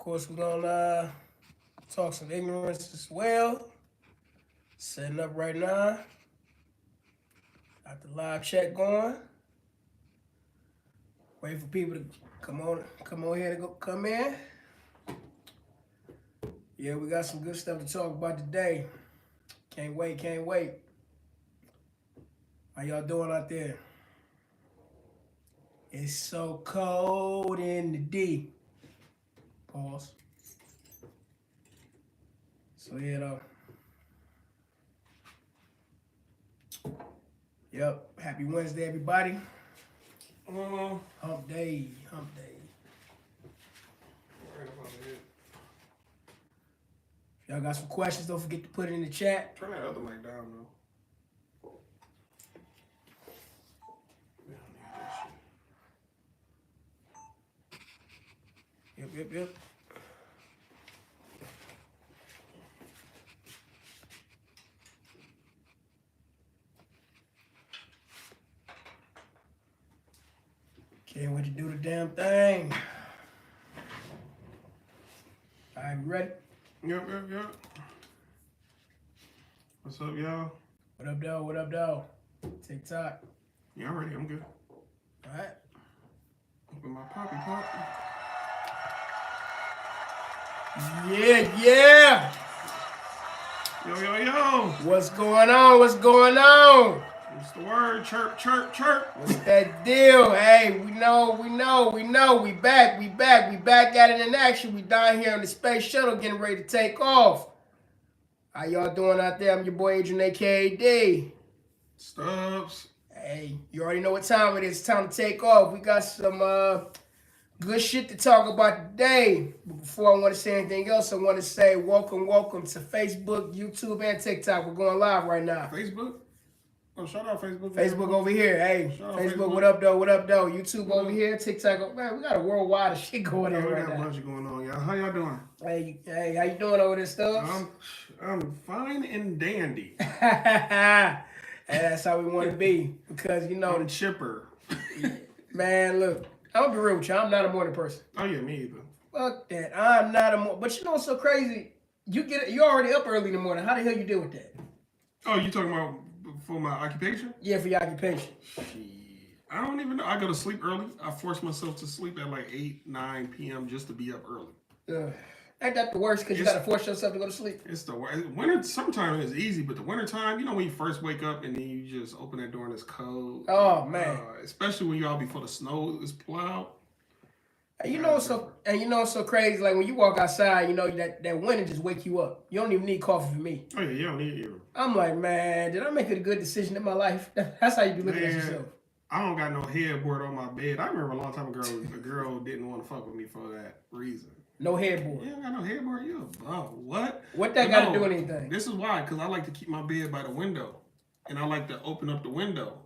course, we're gonna talk some ignorance as well. Setting up right now. Got the live chat going. Wait for people to come on here to come in. Yeah, we got some good stuff to talk about today. Can't wait. How y'all doing out there? It's so cold in the D. Pause. So yeah, though. Yep. Happy Wednesday, everybody. Hump day. Y'all got some questions? Don't forget to put it in the chat. Turn that other mic down, though. Yep. Can't wait to do the damn thing. All right, we ready? Yep. What's up, y'all? What up, though? TikTok. Yeah, I'm ready. I'm good. All right. Open my poppy pop. Yeah. Yo. What's going on? What's the word? Chirp. What's that deal? Hey, we know. We back at it in action. We down here on the space shuttle getting ready to take off. How y'all doing out there? I'm your boy Adrian, aka D. Stubbs. Hey, you already know what time it is. It's time to take off. We got some good shit to talk about today. But before I want to say anything else, I want to say welcome to Facebook, YouTube, and TikTok. We're going live right now. Facebook? Oh, shout out Facebook. Facebook over here. Hey, Facebook, what up, though? YouTube over here. TikTok. Man, we got a worldwide shit going on right now. We got a bunch going on, y'all. How y'all doing? Hey, how you doing over there, Stubbs? I'm fine and dandy. And that's how we want to be. Because, I'm chipper. Man, look. I'm going to be real with you. I'm not a morning person. Oh, yeah, me either. Fuck that. I'm not a morning. But you know what's so crazy? You're already up early in the morning. How the hell you deal with that? Oh, you talking about for my occupation? Yeah, for your occupation. Shit. I don't even know. I go to sleep early. I force myself to sleep at like 8, 9 p.m. just to be up early. Ain't that the worst? Because you got to force yourself to go to sleep. It's the worst. Winter, sometimes it's easy, but the winter time, when you first wake up and then you just open that door and it's cold. Oh, man. Especially when y'all before the snow is plowed. And you know what's so crazy? Like when you walk outside, that wind just wake you up. You don't even need coffee for me. Oh yeah, you don't need it. I'm like, man, did I make it a good decision in my life? That's how you be looking at yourself. I don't got no headboard on my bed. I remember a long time ago, a girl didn't want to fuck with me for that reason. No headboard. Yeah, I got no headboard. What? What that got to do with anything? This is why, because I like to keep my bed by the window, and I like to open up the window.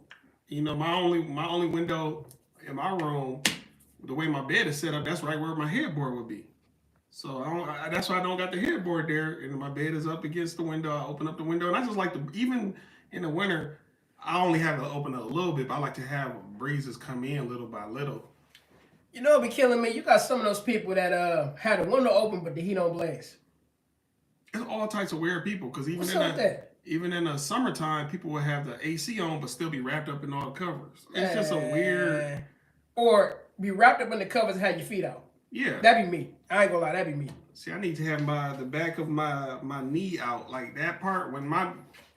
My only window in my room. The way my bed is set up, that's right where my headboard would be. So that's why I don't got the headboard there, and my bed is up against the window. I open up the window, and I just like to, even in the winter, I only have to open it a little bit, but I like to have breezes come in little by little. You know what be killing me? You got some of those people that had the window open, but the heat don't blaze. It's all types of weird people, because even in the summertime, people will have the AC on, but still be wrapped up in all the covers. It's just a weird... Or be wrapped up in the covers and have your feet out. Yeah. That'd be me. I ain't gonna lie, that'd be me. See, I need to have the back of my knee out, like that part.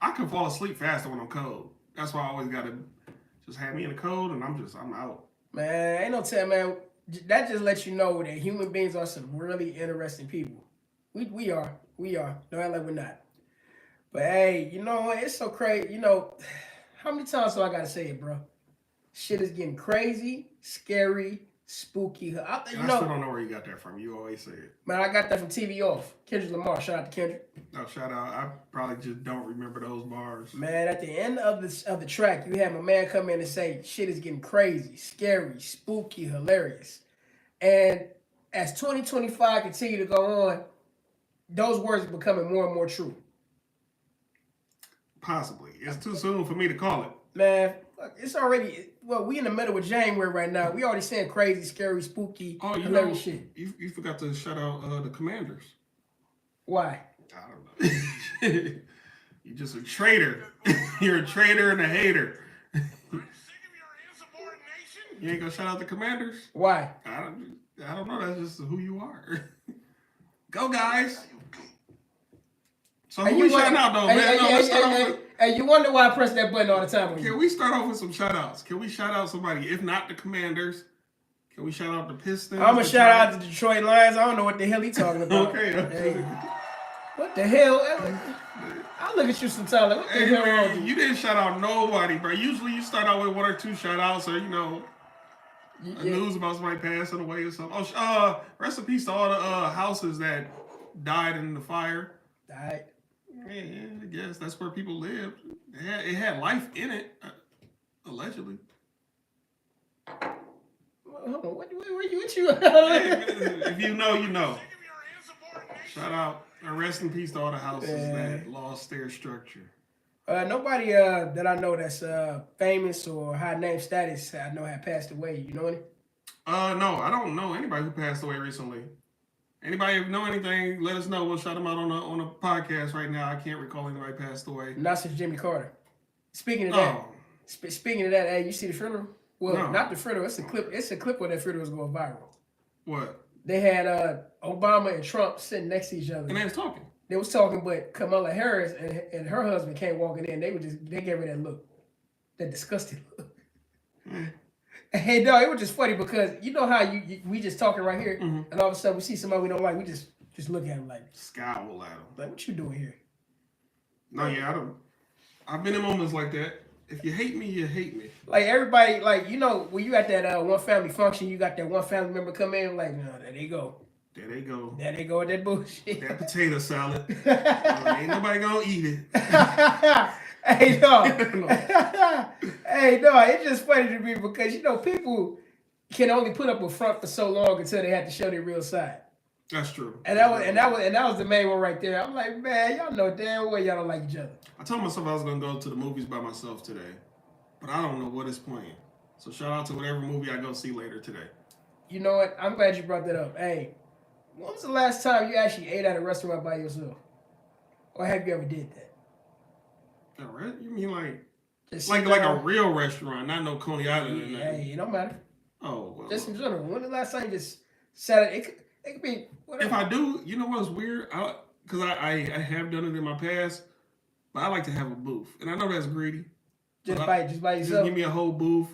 I can fall asleep faster when I'm cold. That's why I always gotta just have me in the cold, and I'm out. Man, ain't no telling, man. That just lets you know that human beings are some really interesting people. We are. Don't act like we're not. But hey, it's so crazy. How many times do I gotta say it, bro? Shit is getting crazy, scary, spooky. I still don't know where you got that from. You always say it. Man, I got that from TV Off. Kendrick Lamar. Shout out to Kendrick. Oh, shout out. I probably just don't remember those bars. Man, at the end of the track, you have a man come in and say, shit is getting crazy, scary, spooky, hilarious. And as 2025 continue to go on, those words are becoming more and more true. Possibly. It's too soon for me to call it. Man, Fuck, it's already we in the middle of January right now. We already saying crazy, scary, spooky, hilarious shit. You forgot to shout out the Commanders. Why? I don't know. You're just a traitor. You're a traitor and a hater. I'm sick of your insubordination. You ain't gonna shout out the Commanders? Why? I don't know. That's just who you are. Go, guys. So who we shouting out though, man? Let's start off with. Hey, you wonder why I press that button all the time? Can we start off with some shout outs? Can we shout out somebody? If not the Commanders, can we shout out the Pistons? I'm gonna shout out the Detroit Lions. I don't know what the hell he talking about. Okay. Hey, what the hell? I look at you sometimes like, what the hell wrong with you? You didn't shout out nobody, bro. Usually you start out with one or two shout outs or, news about somebody passing away or something. Oh, rest in peace to all the houses that died in the fire. Died? Yeah, I guess that's where people lived. It had life in it, allegedly. Hold on, what you? If you know, you know. Shout out and rest in peace to all the houses that lost their structure. Nobody that I know that's famous or high name status I know had passed away. You know any? No, I don't know anybody who passed away recently. Anybody know anything? Let us know. We'll shout them out on a podcast right now. I can't recall anybody passed away. Not since Jimmy Carter. Speaking of that, hey, you see the funeral? Well, no. Not the funeral. It's a clip. It's a clip where that funeral was going viral. What? They had Obama and Trump sitting next to each other. And they was talking. They was talking, but Kamala Harris and her husband came walking in. They gave her that look, that disgusting look. Hey, dog, it was just funny because you know how we just talking right here, and all of a sudden we see somebody we don't like, we just look at him like scowl at him. Like, what you doing here? No, yeah, I've been in moments like that. If you hate me, you hate me. Like everybody, like when you at that one family function, you got that one family member come in, like, no, there they go. There they go. There they go with that bullshit. That potato salad. Ain't nobody gonna eat it. Hey, no. Hey, no, it's just funny to me because, people can only put up a front for so long until they have to show their real side. That's true. And that was the main one right there. I'm like, man, y'all know damn well y'all don't like each other. I told myself I was gonna go to the movies by myself today, but I don't know what is playing. So shout out to whatever movie I go see later today. You know what? I'm glad you brought that up. Hey, when was the last time you actually ate at a restaurant by yourself? Or have you ever did that? You mean like a real restaurant, not no Coney Island or nothing? Hey, it don't matter. Oh, well. Just in general. When the last time you just sat at it could be whatever. If I do, you know what's weird? Because I have done it in my past, but I like to have a booth. And I know that's greedy. Just by yourself? Just give me a whole booth,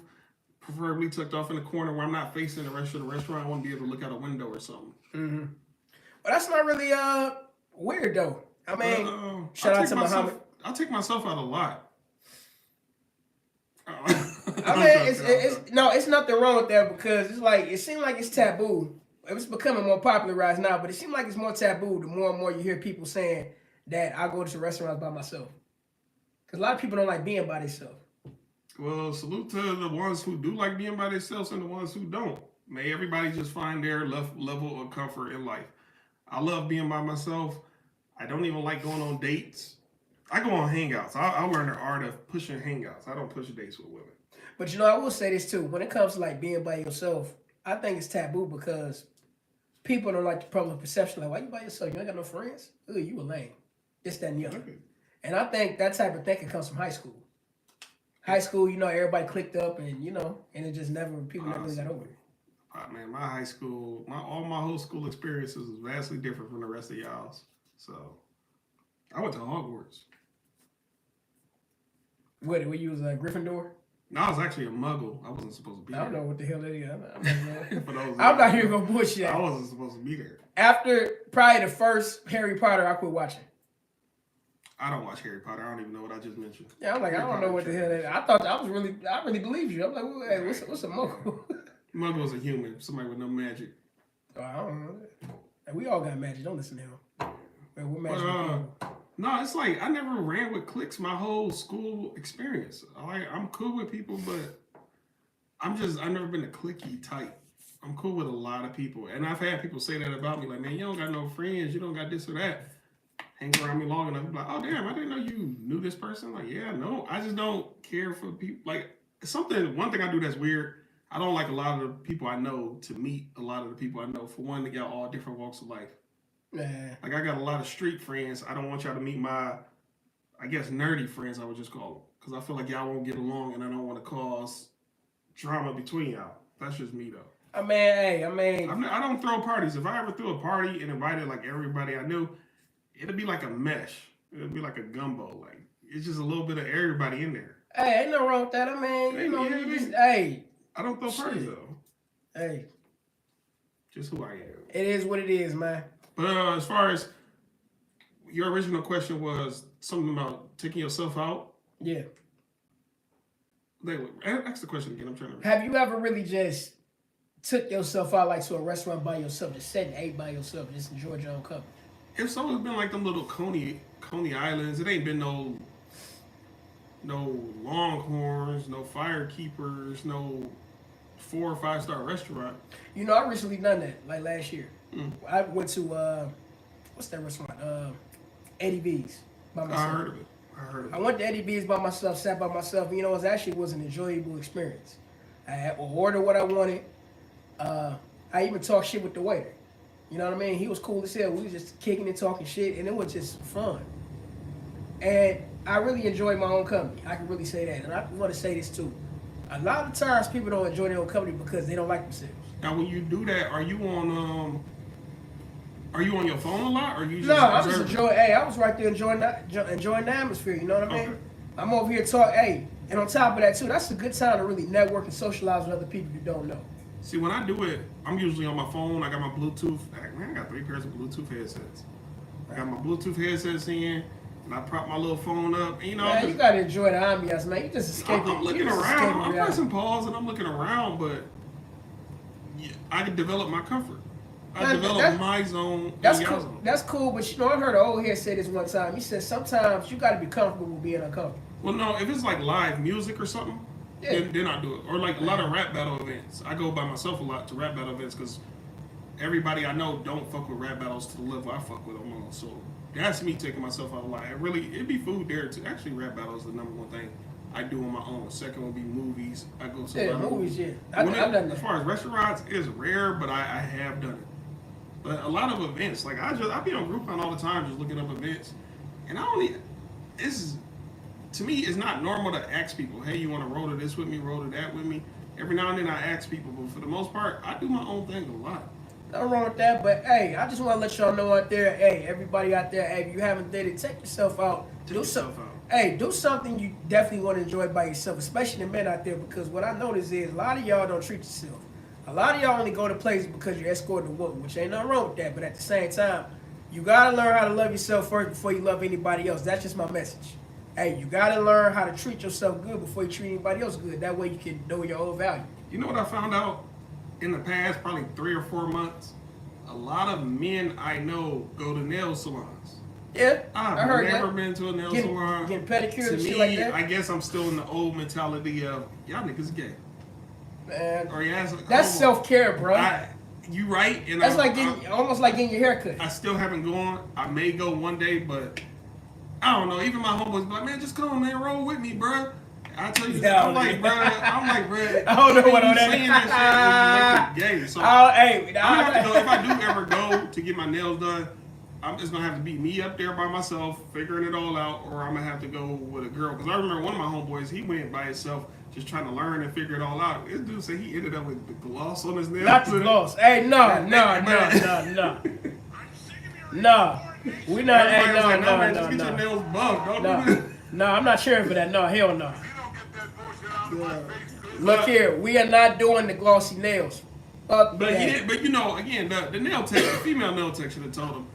preferably tucked off in the corner where I'm not facing the rest of the restaurant. I want to be able to look out a window or something. Mm-hmm. But that's not really weird, though. I mean, shout out to Muhammad. I'll take myself out a lot. I mean, it's nothing wrong with that because it's like it seems like it's taboo. It's becoming more popularized now, but it seems like it's more taboo the more and more you hear people saying that I go to restaurants by myself. Because a lot of people don't like being by themselves. Well, salute to the ones who do like being by themselves and the ones who don't. May everybody just find their level of comfort in life. I love being by myself. I don't even like going on dates. I go on hangouts. I learn the art of pushing hangouts. I don't push dates with women. But I will say this too. When it comes to like being by yourself, I think it's taboo because people don't like the public perception. Like, why you by yourself? You ain't got no friends? Ooh, you a lame. This, that, and the other. Okay. And I think that type of thinking comes from high school. High school, everybody clicked up and, and it just people never really got over it. Man, my high school, all my whole school experiences was vastly different from the rest of y'all's. So, I went to Hogwarts. What, you was a Gryffindor? No, I was actually a Muggle. I wasn't supposed to be there. I don't know what the hell that is. I'm not here going to bullshit. I wasn't supposed to be there. After probably the first Harry Potter, I quit watching. I don't watch Harry Potter. I don't even know what I just mentioned. Yeah, I'm like, I don't know what the hell that is. I thought I really believed you. I'm like, hey, what's a Muggle? Muggle is a human, somebody with no magic. Oh, I don't know. Hey, we all got magic. Don't listen to him. Man, what magic? No, it's like I never ran with cliques my whole school experience. I'm cool with people, but I've never been a cliquey type. I'm cool with a lot of people. And I've had people say that about me, like, man, you don't got no friends, you don't got this or that. Hang around me long enough, I'm like, oh damn, I didn't know you knew this person. Like, yeah, no, I just don't care for people. Like, One thing I do that's weird. I don't like a lot of the people I know to meet a lot of the people I know. For one, they got all different walks of life. Nah. Like I got a lot of street friends. I don't want y'all to meet my, I guess, nerdy friends. I would just call them because I feel like y'all won't get along, and I don't want to cause drama between y'all. That's just me though. I mean, hey, I mean, I don't throw parties. If I ever threw a party and invited like everybody I knew, it'd be like a mesh. It'd be like a gumbo. Like it's just a little bit of everybody in there. hey, ain't no wrong with that. I mean, you know, Yeah, you just, hey, I don't throw parties shit. though. Hey, Just who I am. it is what it is, man. But as far as your original question was something about taking yourself out. Yeah. Ask the question again. I'm trying to. Have you ever really just took yourself out like to a restaurant by yourself, just sat and ate by yourself, just enjoyed your own company? If so, it's been like them little Coney Islands. It ain't been no Longhorns, no Firekeepers, no 4 or 5 star restaurant. You know, I recently done that, like last year. Mm. I went to, what's that restaurant? Eddie V's by myself. I heard of it. I went to Eddie V's by myself, sat by myself. You know, it was an enjoyable experience. I had ordered what I wanted. I even talked shit with the waiter. You know what I mean? He was cool as hell. We was just kicking and talking shit, and it was just fun. And I really enjoyed my own company. I can really say that. And I want to say this too. A lot of times people don't enjoy their own company because they don't like themselves. Now, when you do that, are you on your phone a lot, or you just? No, I was enjoying. Hey, I was right there enjoying the atmosphere. You know what I mean? Okay. I'm over here talking. Hey, and on top of that too, that's a good time to really network and socialize with other people you don't know. See, when I do it, I'm usually on my phone. I got my Bluetooth. Man, I got 3 pairs of Bluetooth headsets. I got my Bluetooth headsets in, and I prop my little phone up. And, you know, Man, you gotta enjoy the ambiance, man. You just escaping. I'm looking around. I'm pressing pause, and I'm looking around, but yeah, I can develop my comfort. I develop my zone. That's and cool. y'all zone. That's cool, but you know, I heard an old head say this one time. He said sometimes you gotta be comfortable with being uncomfortable. Well, no, if it's like live music or something, Yeah. then I do it. Or like a lot of rap battle events. I go by myself a lot to rap battle events because everybody I know don't fuck with rap battles to the level I fuck with them on. So that's me taking myself out a lot. It'd be food there too. Actually, rap battle is the number one thing I do on my own. Second would be movies. I go to a lot of movies. Yeah, I've done that. As far as restaurants, it's rare, but I have done it. But a lot of events, like I be on Groupon all the time, just looking up events, and I don't need. To me, it's not normal to ask people, hey, you want to roll to this with me, roll to that with me. Every now and then I ask people, but for the most part, I do my own thing a lot. Nothing wrong with that, but hey, I just want to let y'all know out there, hey, everybody out there, hey, if you haven't did it, take yourself out. Take yourself out. Hey, do something you definitely want to enjoy by yourself, especially the men out there, because what I notice is a lot of y'all don't treat yourself. A lot of y'all only go to places because you're escorting a woman, which ain't nothing wrong with that, but at the same time, you got to learn how to love yourself first before you love anybody else. That's just my message. Hey, you got to learn how to treat yourself good before you treat anybody else good. That way you can know your own value. You know what I found out in the past, probably 3 or 4 months? A lot of men I know go to nail salons. Yeah, I've I heard never that. been to a nail salon. Getting pedicures To and me, shit like that. I guess I'm still in the old mentality of, y'all niggas gay. Man, Or that's self-care, bro. You right. And That's almost like getting your hair cut. I still haven't gone. I may go one day, but I don't know. Even my homeboys be like, man, just come, man, roll with me, bro. I tell you, Yeah, I'm like, bro. I don't know what on that. Saying that shit is making it gay. So Hey, I'm gonna have to go. If I do ever go to get my nails done, I'm just gonna have to be me up there by myself, figuring it all out, or I'm gonna have to go with a girl. Because I remember one of my homeboys, he went by himself, just trying to learn and figure it all out. This dude said he ended up with the gloss on his nails. Not the gloss. Hey, no. No. We not. Hey, no. Just get your nails buffed. No, I'm not cheering for that. No, hell no. Look here, we are not doing the glossy nails. But he did. But you know, again, the nail tech, the female nail tech should have told him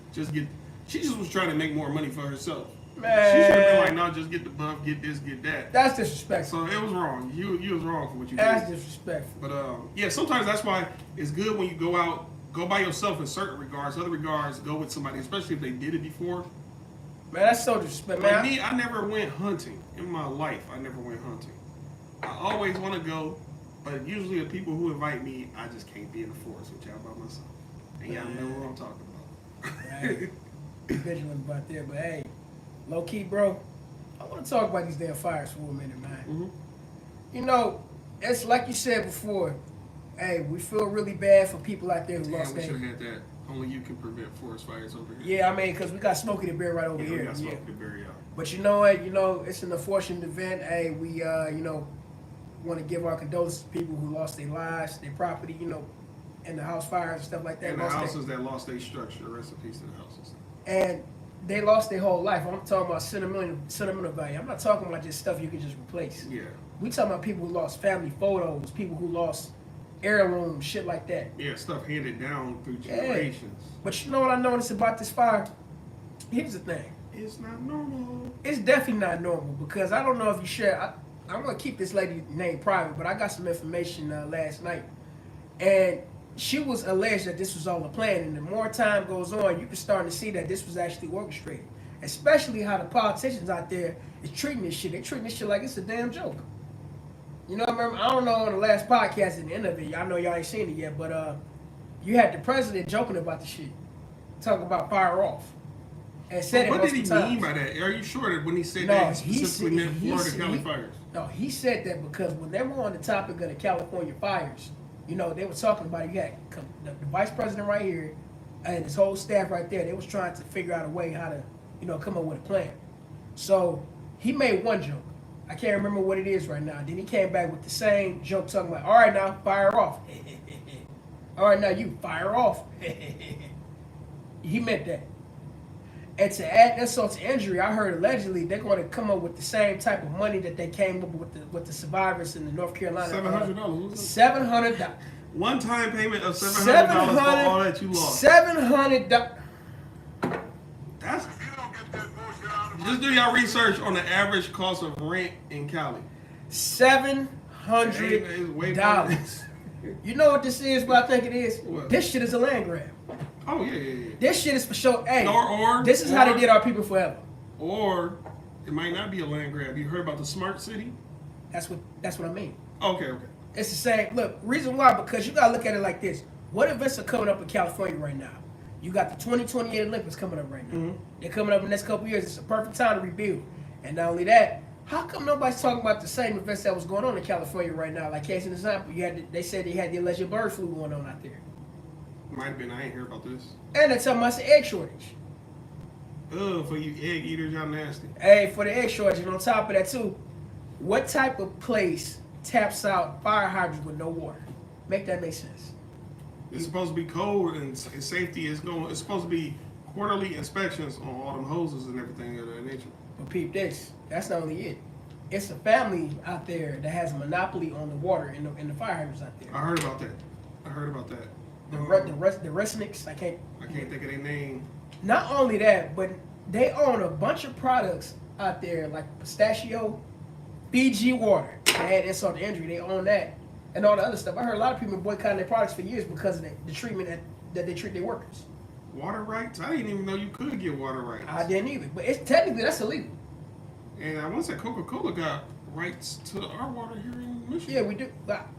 She just was trying to make more money for herself. Man. She should have been like, no, just get the buff, get this, get that. That's disrespectful. So it was wrong. You was wrong for what you did. That's disrespectful. But yeah, sometimes that's why it's good when you go out, go by yourself in certain regards. Other regards, go with somebody, especially if they did it before. Man, that's so disrespectful. Like me, I never went hunting in my life. I never went hunting. I always want to go, but usually the people who invite me, I just can't be in the forest with y'all by myself. And y'all know what I'm talking about. Right. Be vigilant about that, but hey, low key, bro, I want to talk about these damn fires for a minute, man. Mm-hmm. You know, it's like you said before. Hey, we feel really bad for people out there who Damn, lost we their. should have had that. Only you can prevent forest fires over here. Yeah, I mean, because we got Smokey the Bear right over Yeah, we here. got Yeah. smoke to bury out. But you know what? You know, it's an unfortunate event. Hey, we, want to give our condolences to people who lost their lives, their property, in the house fires and stuff like that. And the Lost houses that lost their structure, rest in peace to the houses. and they lost their whole life. I'm talking about sentimental value. I'm not talking about just stuff you can just replace. Yeah. We talking about people who lost family photos, people who lost heirlooms, shit like that. Yeah, stuff handed down through generations. But you know what I noticed about this fire? Here's the thing. It's not normal. It's definitely not normal because I don't know if you share. I'm gonna keep this lady name private, but I got some information last night, and she was alleged that this was all a plan. And the more time goes on, you can start to see that this was actually orchestrated. Especially how the politicians out there is treating this shit. They treating this shit like it's a damn joke. You know, I don't know on the last podcast at the end of it. I know y'all ain't seen it yet, but you had the president joking about the shit, talking about fire off. And said What did he multiple mean times. by that? Are you sure that when he said No, that, he he specifically said- meant he Florida said- County he- fires? No, he said that because when they were on the topic of the California fires, they were talking about it. You had the vice president right here and his whole staff right there. They was trying to figure out a way how to, come up with a plan. So he made one joke. I can't remember what it is right now. Then he came back with the same joke talking about, all right, now fire off. All right, now you fire off. He meant that. And to add insult to injury, I heard allegedly they're going to come up with the same type of money that they came up with the survivors in the North Carolina. $700. $700. One-time payment of $700 for all that you lost. $700. That's. Just do your research on the average cost of rent in Cali. $700. You know what this is? What I think it is. What? This shit is a land grab. Oh yeah. This shit is for sure. Hey, Or this is how they did our people forever. Or it might not be a land grab. You heard about the smart city? That's what I mean. Okay. It's the same. Look, reason why, because you gotta look at it like this. What events are coming up in California right now? You got the 2028 Olympics coming up right now. Mm-hmm. They're coming up in the next couple years. It's a perfect time to rebuild. And not only that, how come nobody's talking about the same events that was going on in California right now? Like case in example, they said they had the alleged bird flu going on out there. Might have been. I ain't hear about this. And they're talking about the egg shortage. Ugh, for you egg eaters, y'all nasty. Hey, for the egg shortage, and on top of that too, what type of place taps out fire hydrants with no water? Make that make sense. It's supposed to be cold and safety is going. It's supposed to be quarterly inspections on all them hoses and everything of that nature. But peep this, that's not only it. It's a family out there that has a monopoly on the water in the fire hydrants out there. I heard about that. The Resniks, I can't think of their name. Not only that, but they own a bunch of products out there like pistachio, Fiji water. They had insult to injury. They own that and all the other stuff. I heard a lot of people boycotting their products for years because of the treatment that they treat their workers. Water rights? I didn't even know you could get water rights. I didn't either, but it's technically that's illegal. And I want to say Coca-Cola got rights to our water here in Michigan. Yeah, we do.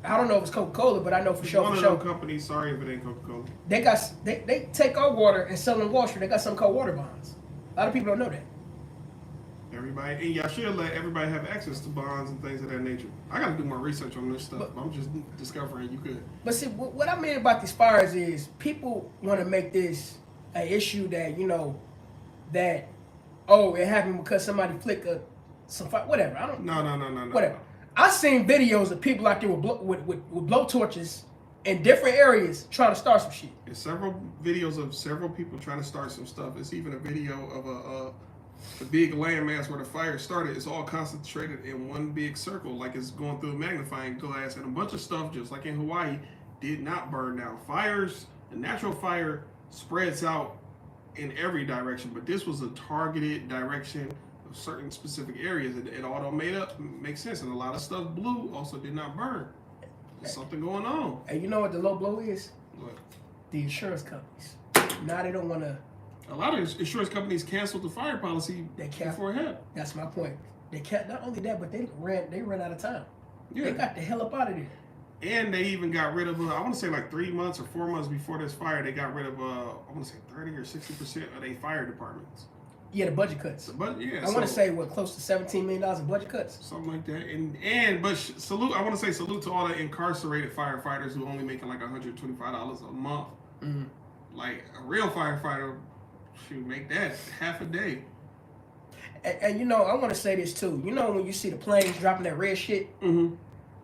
I don't know if it's Coca-Cola, but I know for sure. One For of them sure. companies. Sorry if it ain't Coca-Cola. They take our water and sell it on Wall Street. They got something called water bonds. A lot of people don't know that. Everybody, and y'all should let everybody have access to bonds and things of that nature. I got to do more research on this stuff. I'm just discovering you could. But see, what I mean about these fires is people want to make this an issue that that it happened because somebody flicked some fire. Whatever. I don't. No. Whatever. I've seen videos of people out there with blow torches in different areas trying to start some shit. There's several videos of several people trying to start some stuff. It's even a video of a big landmass where the fire started. It's all concentrated in one big circle, like it's going through a magnifying glass, and a bunch of stuff, just like in Hawaii, did not burn down. Fires, a natural fire spreads out in every direction, but this was a targeted direction of certain specific areas. It all don't make sense, and a lot of stuff blew, also did not burn. There's something going on. And you know what the low blow is? What? The insurance companies. Now they don't want to. A lot of insurance companies canceled the fire policy before it happened. That's my point. They can't. Not only that, but they ran out of time. Yeah. They got the hell up out of there. And they even got rid of, I want to say like 3 months or 4 months before this fire, they got rid of, I want to say 30 or 60% of their fire departments. Yeah, the budget cuts. But yeah, I want to say what, close to $17 million in budget cuts. Something like that. But salute. I want to say salute to all the incarcerated firefighters who only making like $125 a month. Mm-hmm. Like a real firefighter should make that half a day. And you know, I want to say this too. You know, when you see the planes dropping that red shit, Mm-hmm.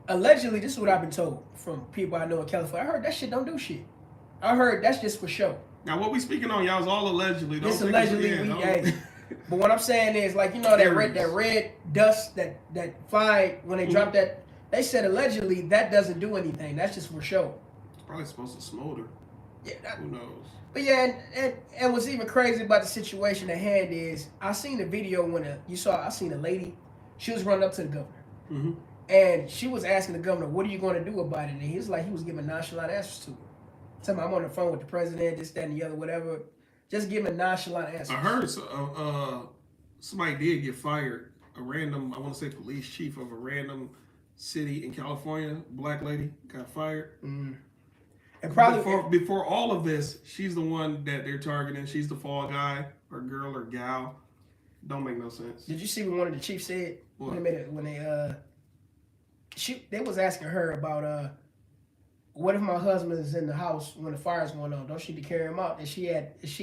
allegedly, this is what I've been told from people I know in California. I heard that shit don't do shit. I heard that's just for show. Now, what we speaking on, y'all, is all allegedly. This allegedly, but what I'm saying is, like, you know, that red dust that fly when they drop that. They said allegedly that doesn't do anything. That's just for show. It's probably supposed to smolder. Yeah, who knows? But yeah, and what's even crazy about the situation at hand is I seen the video when I seen a lady, she was running up to the governor, Mm-hmm. and she was asking the governor, "What are you going to do about it?" And he was giving nonchalant answers to her. Tell me, I'm on the phone with the president, this, that, and the other, whatever. Just giving nonchalant answers. I heard somebody did get fired. A random, I want to say, police chief of a random city in California, black lady, got fired. Mm. And probably before all of this, she's the one that they're targeting. She's the fall guy or girl or gal. Don't make no sense. Did you see what one of the chiefs said What? when they was asking her about what if my husband is in the house when the fire's going on? Don't she need to carry him out? And she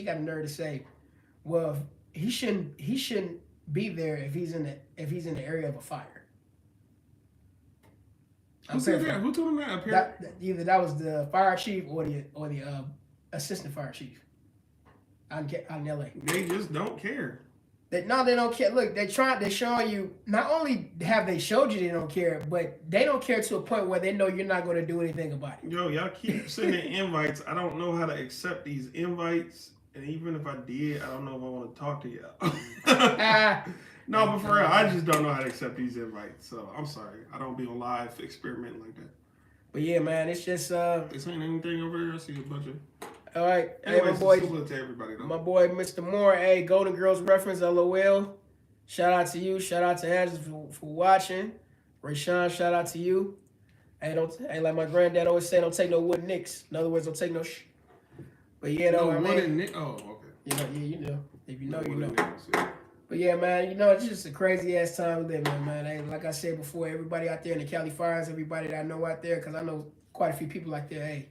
got a nerve to say, well, he shouldn't be there if he's in the area of a fire. Who said that? Who told him that? Up here? Either that was the fire chief or the assistant fire chief out in LA. They just don't care. They don't care. Look, they're showing you, not only have they showed you they don't care, but they don't care to a point where they know you're not going to do anything about it. Yo, y'all keep sending invites. I don't know how to accept these invites. And even if I did, I don't know if I want to talk to y'all. No, but for real, I just don't know how to accept these invites. So I'm sorry. I don't be on live experimenting like that. But yeah, man, it's just This ain't anything over here. I see a bunch of. All right. Anyways, hey, my boy, salute to everybody, though. my boy, Mr. Moore. Hey, Golden Girls reference, LOL. Shout out to you. Shout out to Angela for watching. Rayshawn, shout out to you. Hey, like my granddad always said, don't take no wooden nicks. In other words, don't take no But yeah, though, No, I mean, oh, okay. you know. If you know, you know. Nicks, yeah. But yeah, man, you know, it's just a crazy ass time living, man. Hey, like I said before, everybody out there in the Cali fires, everybody that I know out there, because I know quite a few people out there. Hey,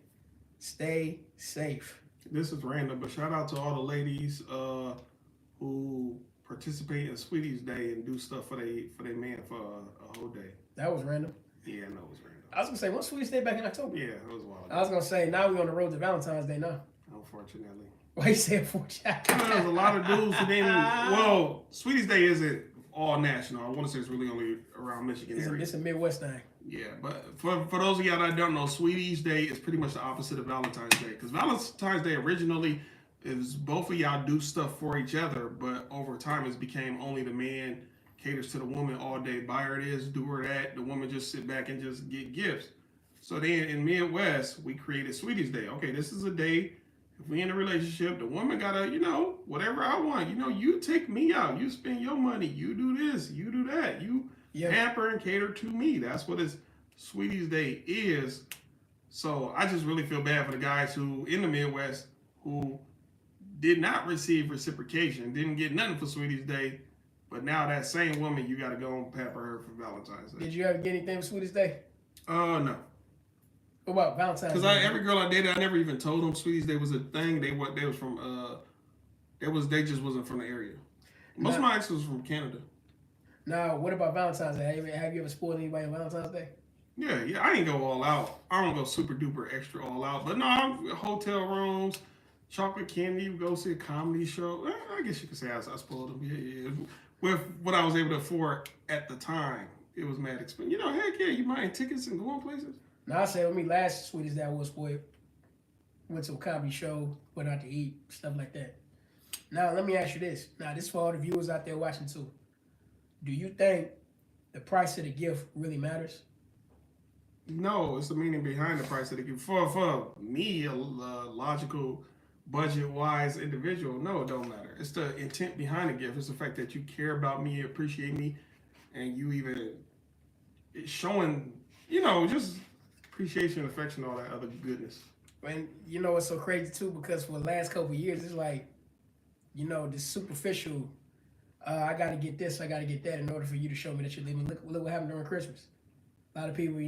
stay safe. This is random, but shout out to all the ladies who participate in Sweeties Day and do stuff for their man for a whole day. That was random. Yeah, I know it was random. I was gonna say, what's Sweeties Day back in October? Yeah, it was wild. I was gonna say, now we're on the road to Valentine's Day now. Unfortunately. Why you say unfortunately? There's a lot of dudes who didn't. Well, Sweeties Day isn't all national. I want to say it's really only around Michigan area. It's a Midwest thing. Yeah, but for those of y'all that don't know, Sweeties Day is pretty much the opposite of Valentine's Day. Because Valentine's Day originally is both of y'all do stuff for each other, but over time it's became only the man caters to the woman all day. Buy her this, do her that. The woman just sit back and just get gifts. So then in Midwest, we created Sweeties Day. Okay, this is a day. If we in a relationship, the woman gotta, whatever I want. You take me out. You spend your money. You do this. You do that. You pamper and cater to me. That's what it's Sweeties Day is. So I just really feel bad for the guys who in the Midwest who did not receive reciprocation, didn't get nothing for Sweeties Day, but now that same woman, you gotta go and pamper her for Valentine's Day. Did you ever get anything for Sweeties Day? No. What about Valentine's Day? Because every girl I dated, I never even told them Sweeties Day was a thing. They was from they just wasn't from the area. Most of my exes was from Canada. Now, what about Valentine's Day? Have you ever spoiled anybody on Valentine's Day? Yeah, I didn't go all out. I don't go super duper extra all out. But no, hotel rooms, chocolate candy, go see a comedy show. I guess you could say I spoiled them. Yeah. With what I was able to afford at the time, it was mad expensive. Heck yeah, you buying tickets and going places. Now, I said with me, last Sweeties Day I was spoiled. Went to a comedy show, went out to eat, stuff like that. Now, let me ask you this. Now, this is for all the viewers out there watching too. Do you think the price of the gift really matters? No, it's the meaning behind the price of the gift. For me, a logical, budget-wise individual, no, it don't matter. It's the intent behind the gift. It's the fact that you care about me, appreciate me, and you even showing, just appreciation, affection, all that other goodness. And it's so crazy too, because for the last couple of years, it's like, this superficial I got to get this, I got to get that in order for you to show me that you're living. Look what happened during Christmas. A lot of people,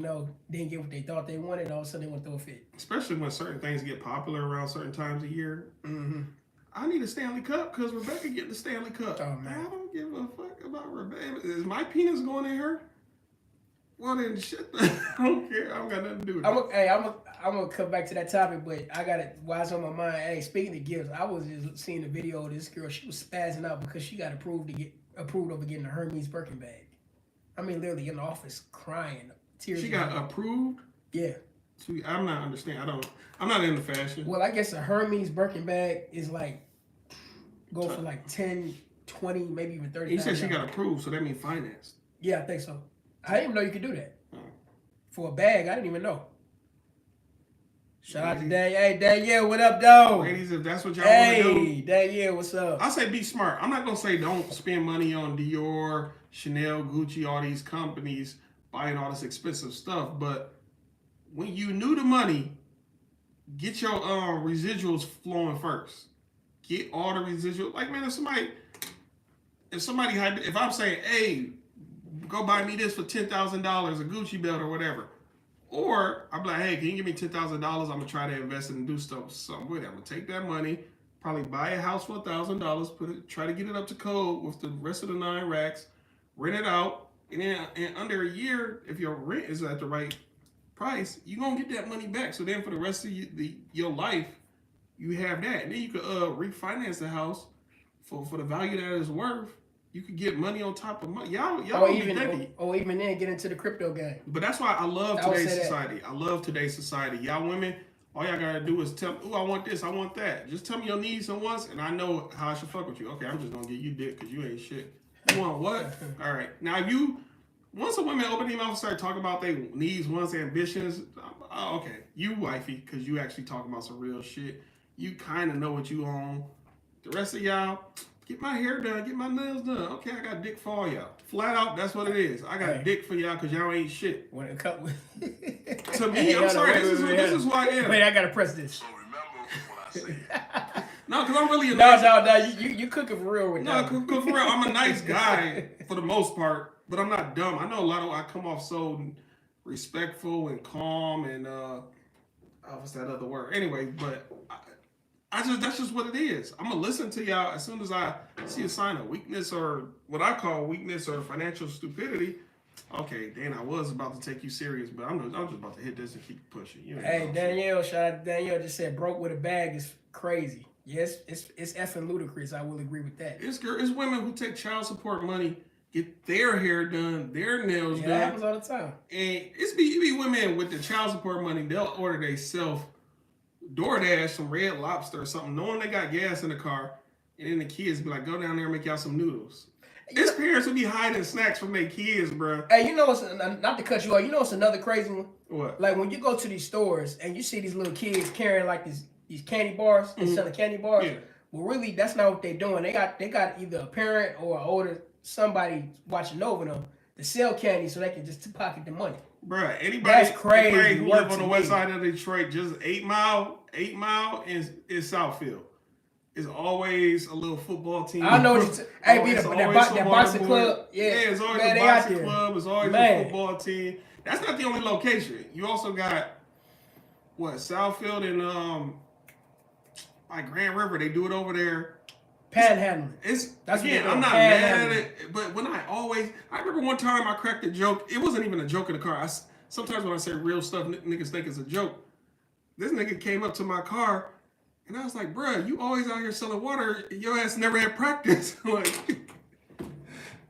didn't get what they thought they wanted. All of a sudden, they want to throw a fit. Especially when certain things get popular around certain times of year. Mm-hmm. I need a Stanley Cup because Rebecca get the Stanley Cup. Oh, man. I don't give a fuck about Rebecca. Is my penis going in her? Well, then shit. I don't care. I don't got nothing to do with it. I'm gonna come back to that topic, but I got it. While it's on my mind, hey, speaking of gifts, I was just seeing the video of this girl. She was spazzing out because she got approved over getting a Hermes Birkin bag. I mean, literally in the office crying, tears. She got approved? Yeah. See, I'm not understanding. I'm not into fashion. Well, I guess a Hermes Birkin bag is like go for like 10, 20, maybe even 30. You said she got approved, so that means financed. Yeah, I think so. I didn't even know you could do that. For a bag, I didn't even know. Shout out to Danielle. Hey, Danielle, what up, though? Ladies, if that's what y'all want to do. Hey, Danielle, what's up? I say be smart. I'm not going to say don't spend money on Dior, Chanel, Gucci, all these companies buying all this expensive stuff. But when you new to money, get your residuals flowing first. Get all the residuals. Like, man, if I'm saying, hey, go buy me this for $10,000, a Gucci belt or whatever. Or I'm like, hey, can you give me $10,000? I'm gonna try to invest it and do something with it. I'm gonna take that money, probably buy a house for $1,000, try to get it up to code with the rest of the 9 racks, rent it out, and then in under a year, if your rent is at the right price, you're gonna get that money back. So then for the rest of your life, you have that, and then you could refinance the house for the value that it's worth. You could get money on top of money. Y'all even then get into the crypto game. But that's why I love today's society. I love today's society. Y'all women, all y'all gotta do is tell, I want this, I want that. Just tell me your needs and wants, and I know how I should fuck with you. Okay, I'm just gonna get you dick because you ain't shit. You want what? All right. Now once a woman open their mouth and start talking about their needs, wants, ambitions, okay, you wifey, because you actually talking about some real shit. You kind of know what you own. The rest of y'all, get my hair done, get my nails done. Okay, I got dick for all y'all. Flat out, that's what it is. I got dick for y'all because y'all ain't shit. When it comes to me, I'm sorry, this is who I am. Wait, I gotta press this. So remember what I said. No, because I'm really a nice No, you cooking for real with that. No, for real, I'm a nice guy for the most part, but I'm not dumb. I know I come off so respectful and calm and what's that other word? Anyway, but that's just what it is. I'm gonna listen to y'all as soon as I see a sign of weakness or what I call weakness or financial stupidity. Okay, Dan, I was about to take you serious, but I'm just about to hit this and keep pushing. Hey, Danielle, shout out to Danielle. Just said broke with a bag is crazy. Yes, it's effing ludicrous. I will agree with that. It's women who take child support money, get their hair done, their nails done. That happens all the time. And it be women with the child support money. They'll order themselves DoorDash some Red Lobster or something, knowing they got gas in the car, and then the kids be like, go down there and make y'all some noodles. His parents would be hiding snacks from their kids, bro. Hey, what's, not to cut you off, what's another crazy one? What? Like when you go to these stores and you see these little kids carrying like these candy bars, they selling candy bars. Yeah. Well, really, that's not what they're doing. They got either a parent or older somebody watching over them to sell candy so they can just pocket the money. Bruh, anybody who live on the west side of Detroit, just 8 Mile is Southfield. It's always a little football team. I know what you're Hey, that boxing club. Yeah, it's always a boxing club. It's always a football team. That's not the only location. You also got, Southfield and like Grand River. They do it over there. Panhandling. I'm not mad at it, but I remember one time I cracked a joke. It wasn't even a joke in the car. Sometimes when I say real stuff, niggas think it's a joke. This nigga came up to my car, and I was like, bruh, you always out here selling water. Your ass never had practice. Like,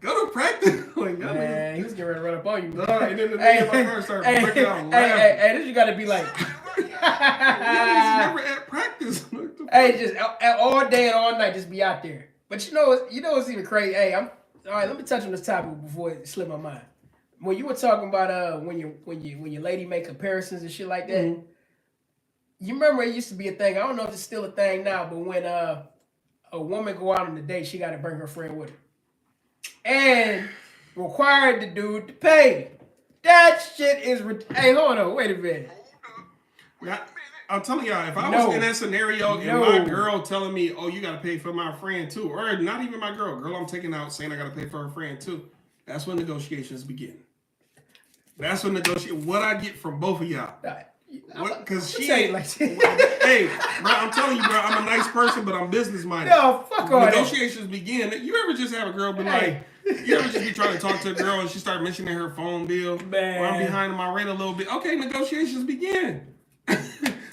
go to practice. Like, man, he was getting ready to run up on you. And then the nigga in my car started breaking out laughing. Hey, this you gotta be like... never at practice. Hey, just all day and all night, just be out there. But what's even crazy? Hey, all right. Let me touch on this topic before it slipped my mind. When you were talking about when your lady make comparisons and shit like that, you remember it used to be a thing. I don't know if it's still a thing now, but when a woman go out on a date, she got to bring her friend with her, and required the dude to pay. That shit is. Hey, hold on, wait a minute. I'm telling y'all, if I No. was in that scenario and No. my girl telling me, "Oh, you gotta pay for my friend too," or not even my girl I'm taking out saying I gotta pay for her friend too, that's when negotiations begin. That's when what I get from both of y'all. Because she ain't like hey, bro, I'm telling you, bro, I'm a nice person, but I'm business minded. No, fuck all Negotiations begin. You ever just have a girl be like, you ever just be trying to talk to a girl and she start mentioning her phone bill? Man. Or I'm behind my rent a little bit. Okay, negotiations begin.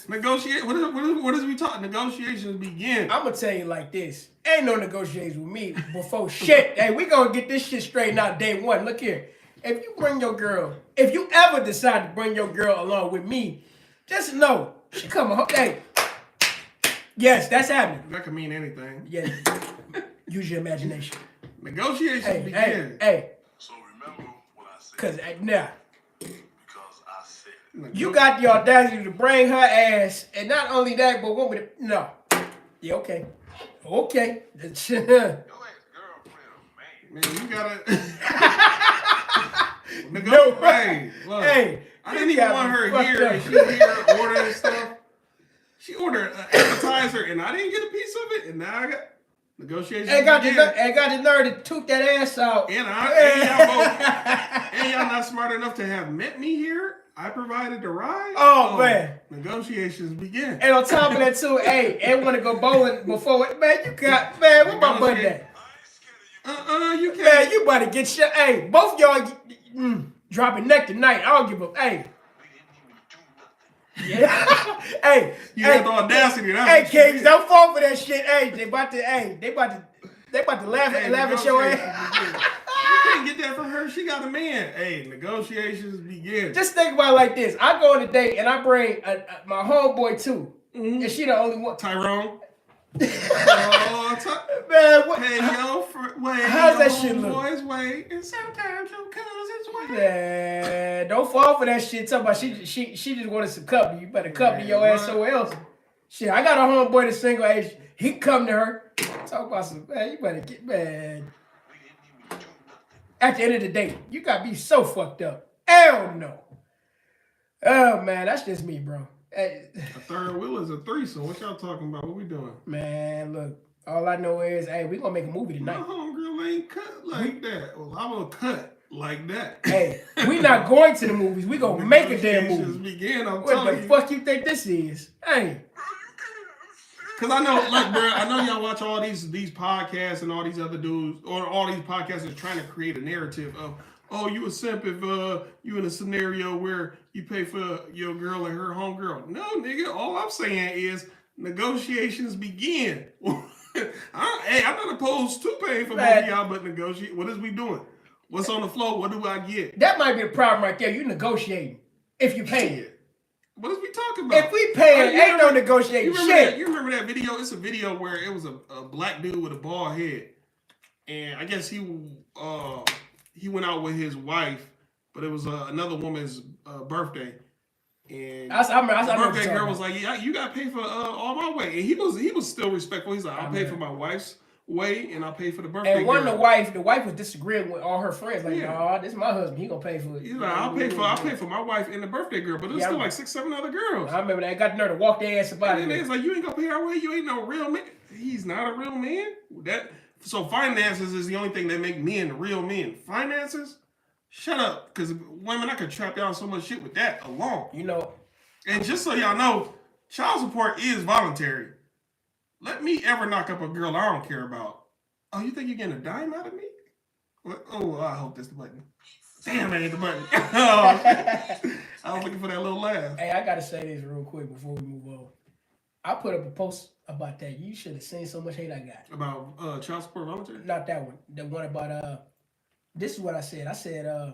Negotiate. What is we talking? Negotiations begin. I'm gonna tell you like this: ain't no negotiations with me before shit. Hey, we gonna get this shit straightened out day one. Look here, if you bring your girl, if you ever decide to bring your girl along with me, just know she coming home. Hey, yes, that's happening. That could mean anything. Yeah, use your imagination. Negotiations begin. Hey. So remember what I said. Cause now. Because I said it. You got the audacity to bring her ass, and not only that, but what would it? No. Yeah, okay. Okay. Your ex-girlfriend, man. Man, you gotta No. Hey, look, Hey, I didn't even want her here, and she here ordering stuff. She ordered an appetizer, and I didn't get a piece of it, and now I got negotiations. Ain't got the nerve to toot that ass out. And y'all not smart enough to have met me here. I provided the ride. Oh, man. Negotiations begin. And on top of that too, hey, and want to go bowling before it. Man, you got, man, what my button at? You can't. Man, you about to get shit. Hey, both y'all dropping neck tonight. I don't give a, hey. Yeah. Hey, you got the audacity. Hey, Kings, don't fall for that shit. Hey, they about to laugh at your ass. You can't get that from her. She got a man. Hey, negotiations begin. Just think about it like this. I go on a date and I bring my homeboy too. And she the only one. Tyrone. Man, what? Hey, how's that shit look? Boys wait, and sometimes your cousins wait. Man, don't fall for that shit. Talking about she just wanted some company. You better company your ass somewhere else. Shit, I got a homeboy that's single age. He can come to her. Talk about some, man, you better get, man. At the end of the day, you got me so fucked up. Hell no. Oh, man, that's just me, bro. Hey. A third wheel is a threesome. What y'all talking about? What we doing? Man, look, all I know is, hey, we gonna make a movie tonight. My homegirl ain't cut like that. Well, I'm gonna cut like that. Hey, we not going to the movies. We gonna make a damn movie. Begin, I'm what telling the you. fuck you think this is? Hey. Cause I know, look, bro, I know y'all watch all these podcasts and all these other dudes, or all these podcasters trying to create a narrative of, oh, you a simp if you in a scenario where you pay for your girl and her homegirl. No, nigga, all I'm saying is negotiations begin. I'm not opposed to paying for both of y'all, but negotiate. What is we doing? What's on the floor? What do I get? That might be the problem right there. You negotiating if you pay it. What is we talking about? If we pay it, ain't no negotiating shit. You remember that video? It's a video where it was a black dude with a bald head, and I guess he went out with his wife, but it was another woman's birthday, and the birthday girl was like, "Yeah, you got to pay for all my way," and he was still respectful. He's like, "I'll pay for my wife's way, and I'll pay for the birthday." And girl. the wife was disagreeing with all her friends, like, "No, this is my husband. He gonna pay for it." He's like, "I'll pay for my wife and the birthday girl," but there's still like 6-7 other girls. I remember they got the nerve to walk their ass about it. And it's like, you ain't gonna pay our way. You ain't no real man. He's not a real man. So finances is the only thing that make men real men. Finances. Shut up, because women, I could trap y'all so much shit with that alone. You know. And just so y'all know, child support is voluntary. Let me ever knock up a girl I don't care about. Oh, you think you're getting a dime out of me? Oh, I hope that's the button. Damn, that ain't the button. I was looking for that little laugh. Hey, I gotta say this real quick before we move on. I put up a post about that. You should have seen so much hate I got. About child support voluntary? Not that one. The one about this is what I said. I said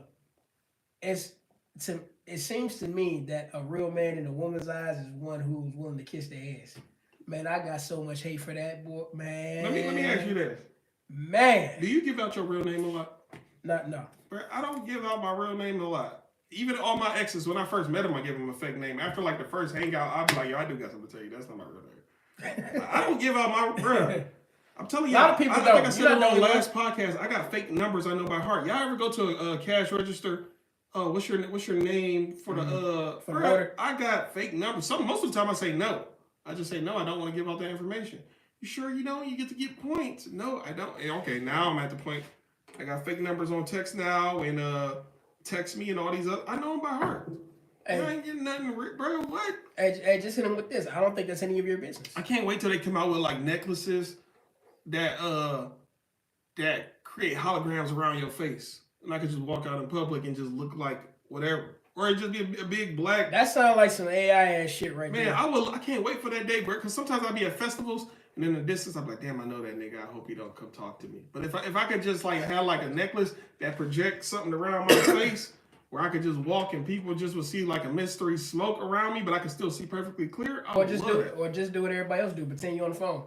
it seems to me that a real man in a woman's eyes is one who's willing to kiss their ass. Man, I got so much hate for that, boy. Man. Let me ask you this. Man. Do you give out your real name a lot? No. Bro, I don't give out my real name a lot. Even all my exes, when I first met them, I gave them a fake name. After like the first hangout, I'll be like, yo, I do got something to tell you. That's not my real name. I don't give out my real. I'm telling you, a lot of people I think I said on the last podcast, I got fake numbers I know by heart. Y'all ever go to a cash register oh, what's your name for the for the order? I got fake numbers. Most of the time I say no. I just say no. I don't want to give out that information. You sure you don't? You get to get points. No, I don't. Okay, now I'm at the point. I got fake numbers on text now and text me and all these other. I know them by heart. Hey, I ain't getting nothing, bro. What? Hey, just hit him with this. I don't think that's any of your business. I can't wait till they come out with like necklaces that create holograms around your face, and I could just walk out in public and just look like whatever, or it just be a big black. That sounds like some AI ass shit right there. Man, I can't wait for that day, bro. Because sometimes I'll be at festivals, and in the distance, I'm like, damn, I know that nigga. I hope he don't come talk to me. But if I could just like have like a necklace that projects something around my face, where I could just walk and people just would see like a mystery smoke around me, but I could still see perfectly clear. Or just do what everybody else do. Pretend you on the phone.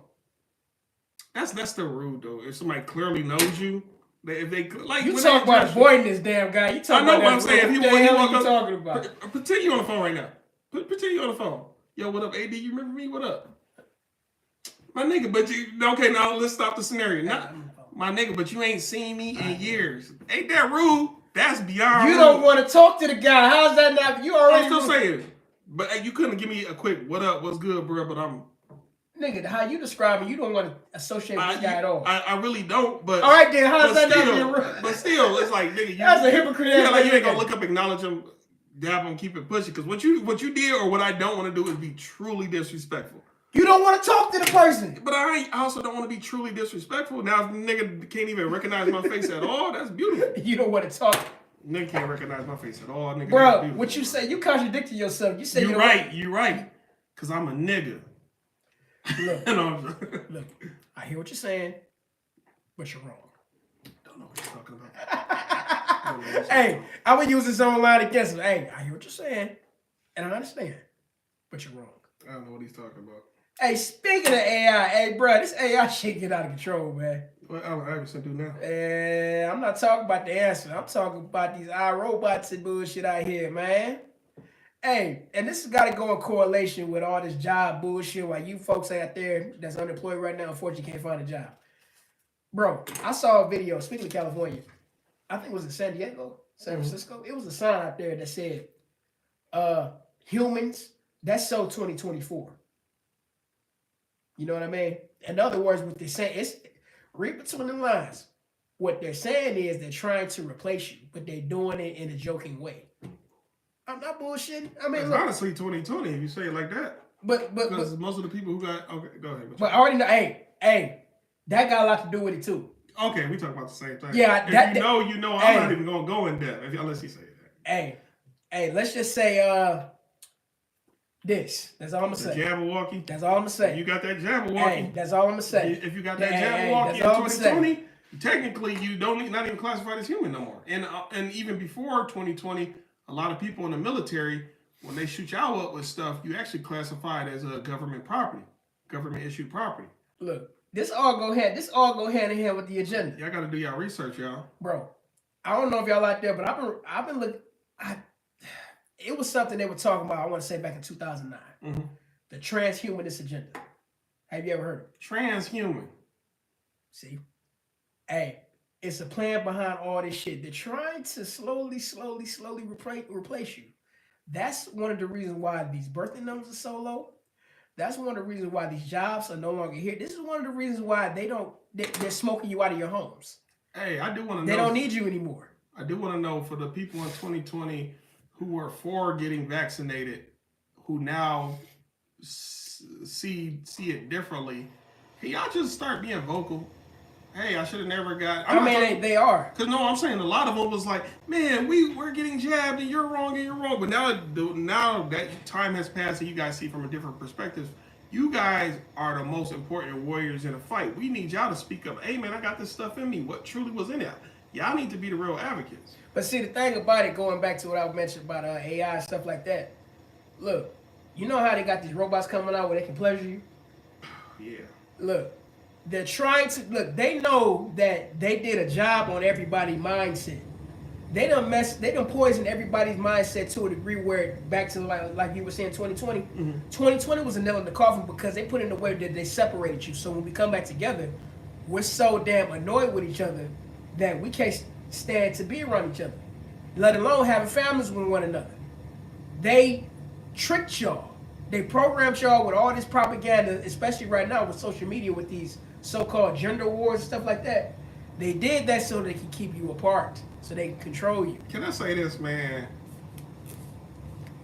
That's still rude though. If somebody clearly knows you, if they like you talk about avoiding this damn guy. You talk. I know what I'm saying. If you walk up, talking about? Pretend you on the phone right now. Pretend you on the phone. Yo, what up, AD? You remember me? What up, my nigga? But you okay? Now let's stop the scenario. Not my nigga, but you ain't seen me in years. Ain't that rude? That's beyond. You don't want to talk to the guy. How's that not? You already. I'm still saying, but you couldn't give me a quick "What up? What's good, bro?" But I'm. Nigga, how you describe me, you don't want to associate with this guy at all. I really don't, but... All right, then, how's that not being real? But still, it's like, nigga, that's a hypocrite. Yeah, like, you ain't gonna look up, acknowledge him, dab him, keep it pushing. Because what you did or what I don't want to do is be truly disrespectful. You don't want to talk to the person. But I also don't want to be truly disrespectful. Now, if nigga can't even recognize my face at all, that's beautiful. You don't want to talk. Nigga can't recognize my face at all, nigga. Bro, what you say, you contradicted yourself. You say you're right, you're right. Because I'm a nigga. Look, look, I hear what you're saying, but you're wrong. Don't know what you're talking about. Hey, I would use this online against him. Hey, I hear what you're saying, and I understand, but you're wrong. I don't know what he's talking about. Hey, speaking of AI, hey, bro, this AI shit get out of control, man. What Allen Iverson do now? I'm not talking about the answer. I'm talking about these iRobots and bullshit out here, man. Hey, and this has got to go in correlation with all this job bullshit while you folks out there that's unemployed right now, unfortunately can't find a job. Bro, I saw a video, speaking of California, I think it was in San Diego, San Francisco. It was a sign out there that said, humans, that's so 2024. You know what I mean? In other words, what they're saying, it's read between the lines. What they're saying is they're trying to replace you, but they're doing it in a joking way. I'm not bullshitting. I mean, look, honestly, 2020. If you say it like that, but because most of the people who got go ahead. But I already know. Hey, that got a lot to do with it too. Okay, we talk about the same thing. Yeah, if you know. I'm not even gonna go in depth unless you say that. Hey, let's just say this. That's all I'm gonna say. Jabberwocky. That's all I'm gonna say. You got that Jabberwocky. Hey, that's all I'm gonna say. If you got that Jabberwocky in 2020, technically you not even classified as human no more. And even before 2020. A lot of people in the military, when they shoot y'all up with stuff, you actually classify it as a government property, government issued property. Look, this all go hand in hand with the agenda. Y'all got to do y'all research, y'all. Bro, I don't know if y'all out there, but I've been looking. It was something they were talking about. I want to say back in 2009, the transhumanist agenda. Have you ever heard of it? Transhuman. See, hey. It's a plan behind all this shit. They're trying to slowly replace you. That's one of the reasons why these birthing numbers are so low. That's one of the reasons why these jobs are no longer here. This is one of the reasons why they're smoking you out of your homes. Hey, I do want to know. They don't need you anymore. I do want to know for the people in 2020 who were for getting vaccinated, who now see it differently. Can y'all just start being vocal? Hey, I should have never got... they are. Because, no, I'm saying a lot of them was like, man, we're getting jabbed and you're wrong. But now that time has passed and you guys see from a different perspective, you guys are the most important warriors in a fight. We need y'all to speak up. Hey, man, I got this stuff in me. What truly was in it? Y'all need to be the real advocates. But see, the thing about it, going back to what I mentioned about AI and stuff like that, look, you know how they got these robots coming out where they can pleasure you? Yeah. Look. They're trying to look. They know that they did a job on everybody's mindset. They done poisoned everybody's mindset to a degree where back to like you were saying, 2020. 2020 was a nail in the coffin because they put in a way that they separated you. So when we come back together, we're so damn annoyed with each other that we can't stand to be around each other. let alone having families with one another. They tricked y'all. They programmed y'all with all this propaganda, especially right now with social media, with these so-called gender wars and stuff like that. They did that so they can keep you apart, so they can control you. Can I say this, man?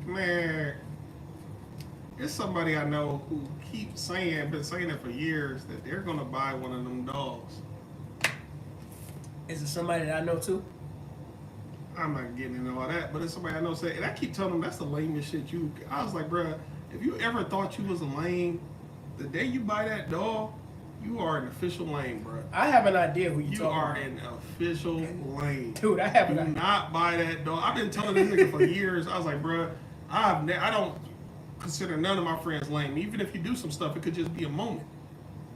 Man, it's somebody I know who keeps saying, been saying it for years, that they're gonna buy one of them dogs. Is it somebody that I know too? I'm not getting into all that, but it's somebody I know say, and I keep telling them that's the lamest shit you. I was like, bruh, if you ever thought you was a lame, the day you buy that dog, you are an official lame, bruh. I have an idea who You talking are about. an official lame. Dude, I have Do an idea. not buy that dog. I've been telling this nigga for years. I was like, bruh, I don't consider none of my friends lame. Even if you do some stuff, it could just be a moment.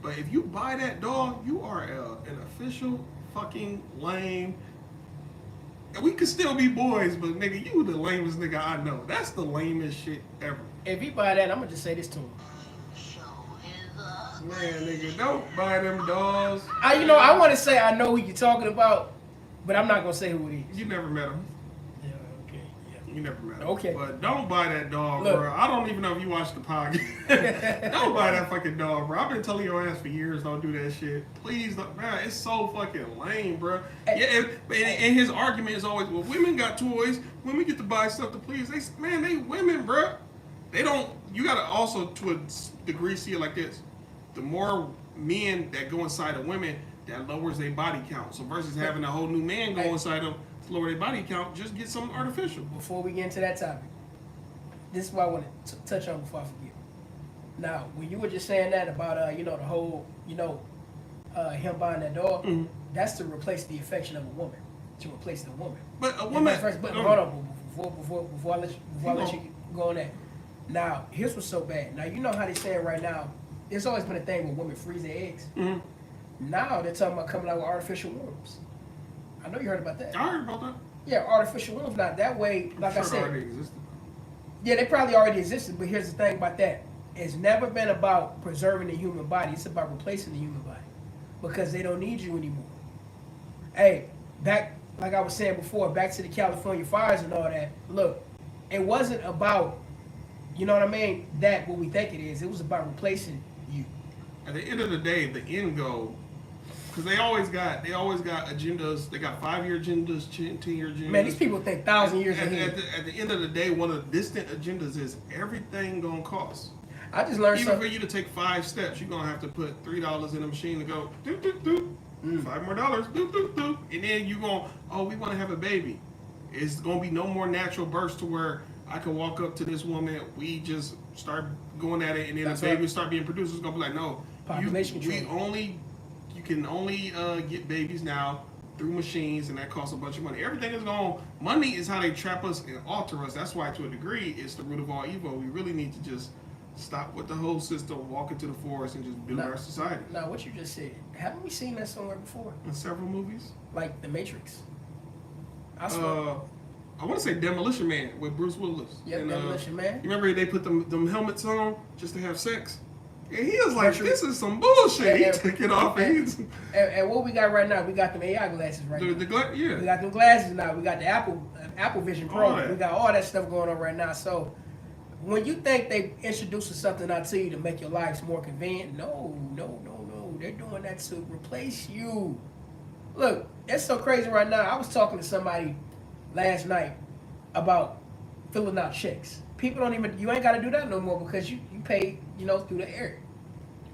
But if you buy that dog, you are an official fucking lame. And we could still be boys, but nigga, you the lamest nigga I know. That's the lamest shit ever. If he buy that, I'm gonna just say this to him. Man, nigga, don't buy them dogs. I want to say I know who you're talking about, but I'm not gonna say who it is. You never met him. Yeah, okay, yeah. You never met him. Okay. But don't buy that dog, Look. bro. I don't even know if you watched the podcast. Don't buy that fucking dog, bro. I've been telling your ass for years, don't do that shit. Please, don't, man. It's so fucking lame, bro. Hey. Yeah, and his argument is always, well, women got toys. Women get to buy stuff to please. They women, bro. They don't. You gotta also, to a degree, see it like this. The more men that go inside of women, that lowers their body count. So versus having a whole new man go inside them to lower their body count, just get something artificial. Before we get into that topic, this is what I want to touch on before I forget. Now, when you were just saying that about the whole him buying that dog, Mhm. that's to replace the affection of a woman, to replace the woman. But a And woman. vice versa. But hold on, before I let you go on that. Now, here's what's so bad. Now, you know how they saying right now, there's always been a thing where women freeze their eggs. Mhm. Now they're talking about coming out with artificial wombs. I know you heard about that. I heard about that. Yeah, artificial wombs. Now that way, like I'm I sure it said, already existed. yeah, they probably already existed. But here's the thing about that: it's never been about preserving the human body. It's about replacing the human body because they don't need you anymore. Hey, back like I was saying before, back to the California fires and all that. Look, it wasn't about, you know what I mean, that what we think it is. It was about replacing you. At the end of the day, the end goal, because they always got agendas. They got 5-year agendas, 10-year agendas. Man, these people think 1,000 years at, ahead. at the end of the day, one of the distant agendas is everything gonna cost. I just learned Even for something. you to take 5 steps, you're gonna have to put $3 in the machine to go doop doop doop. $5 more, doop doop doop, and then you going, oh, we want to have a baby. It's gonna be no more natural births to where I can walk up to this woman, we just start going at it, and then That's the baby right. start being produced. It's gonna be like, no, Population you control. can only get babies now through machines, and that costs a bunch of money. Everything is going. Money is how they trap us and alter us. That's why, to a degree, it's the root of all evil. We really need to just stop with the whole system, walk into the forest, and just build No. our society. Now, what you just said, haven't we seen that somewhere before? In several movies. Like The Matrix. I swear. I want to say Demolition Man with Bruce Willis. Yep, And, Demolition Man. You remember they put them helmets on just to have sex? And he was like, Virtual- this is some bullshit. He And- took it off. And And what we got right now, we got them AI glasses right now. yeah. We got them glasses now. We got the Apple Vision Pro. All that. We got all that stuff going on right now. So when you think they introducing something out to you to make your lives more convenient, no. They're doing that to replace you. Look, it's so crazy right now. I was talking to somebody last night about filling out checks. People don't even, you ain't got to do that no more because you pay, through the air.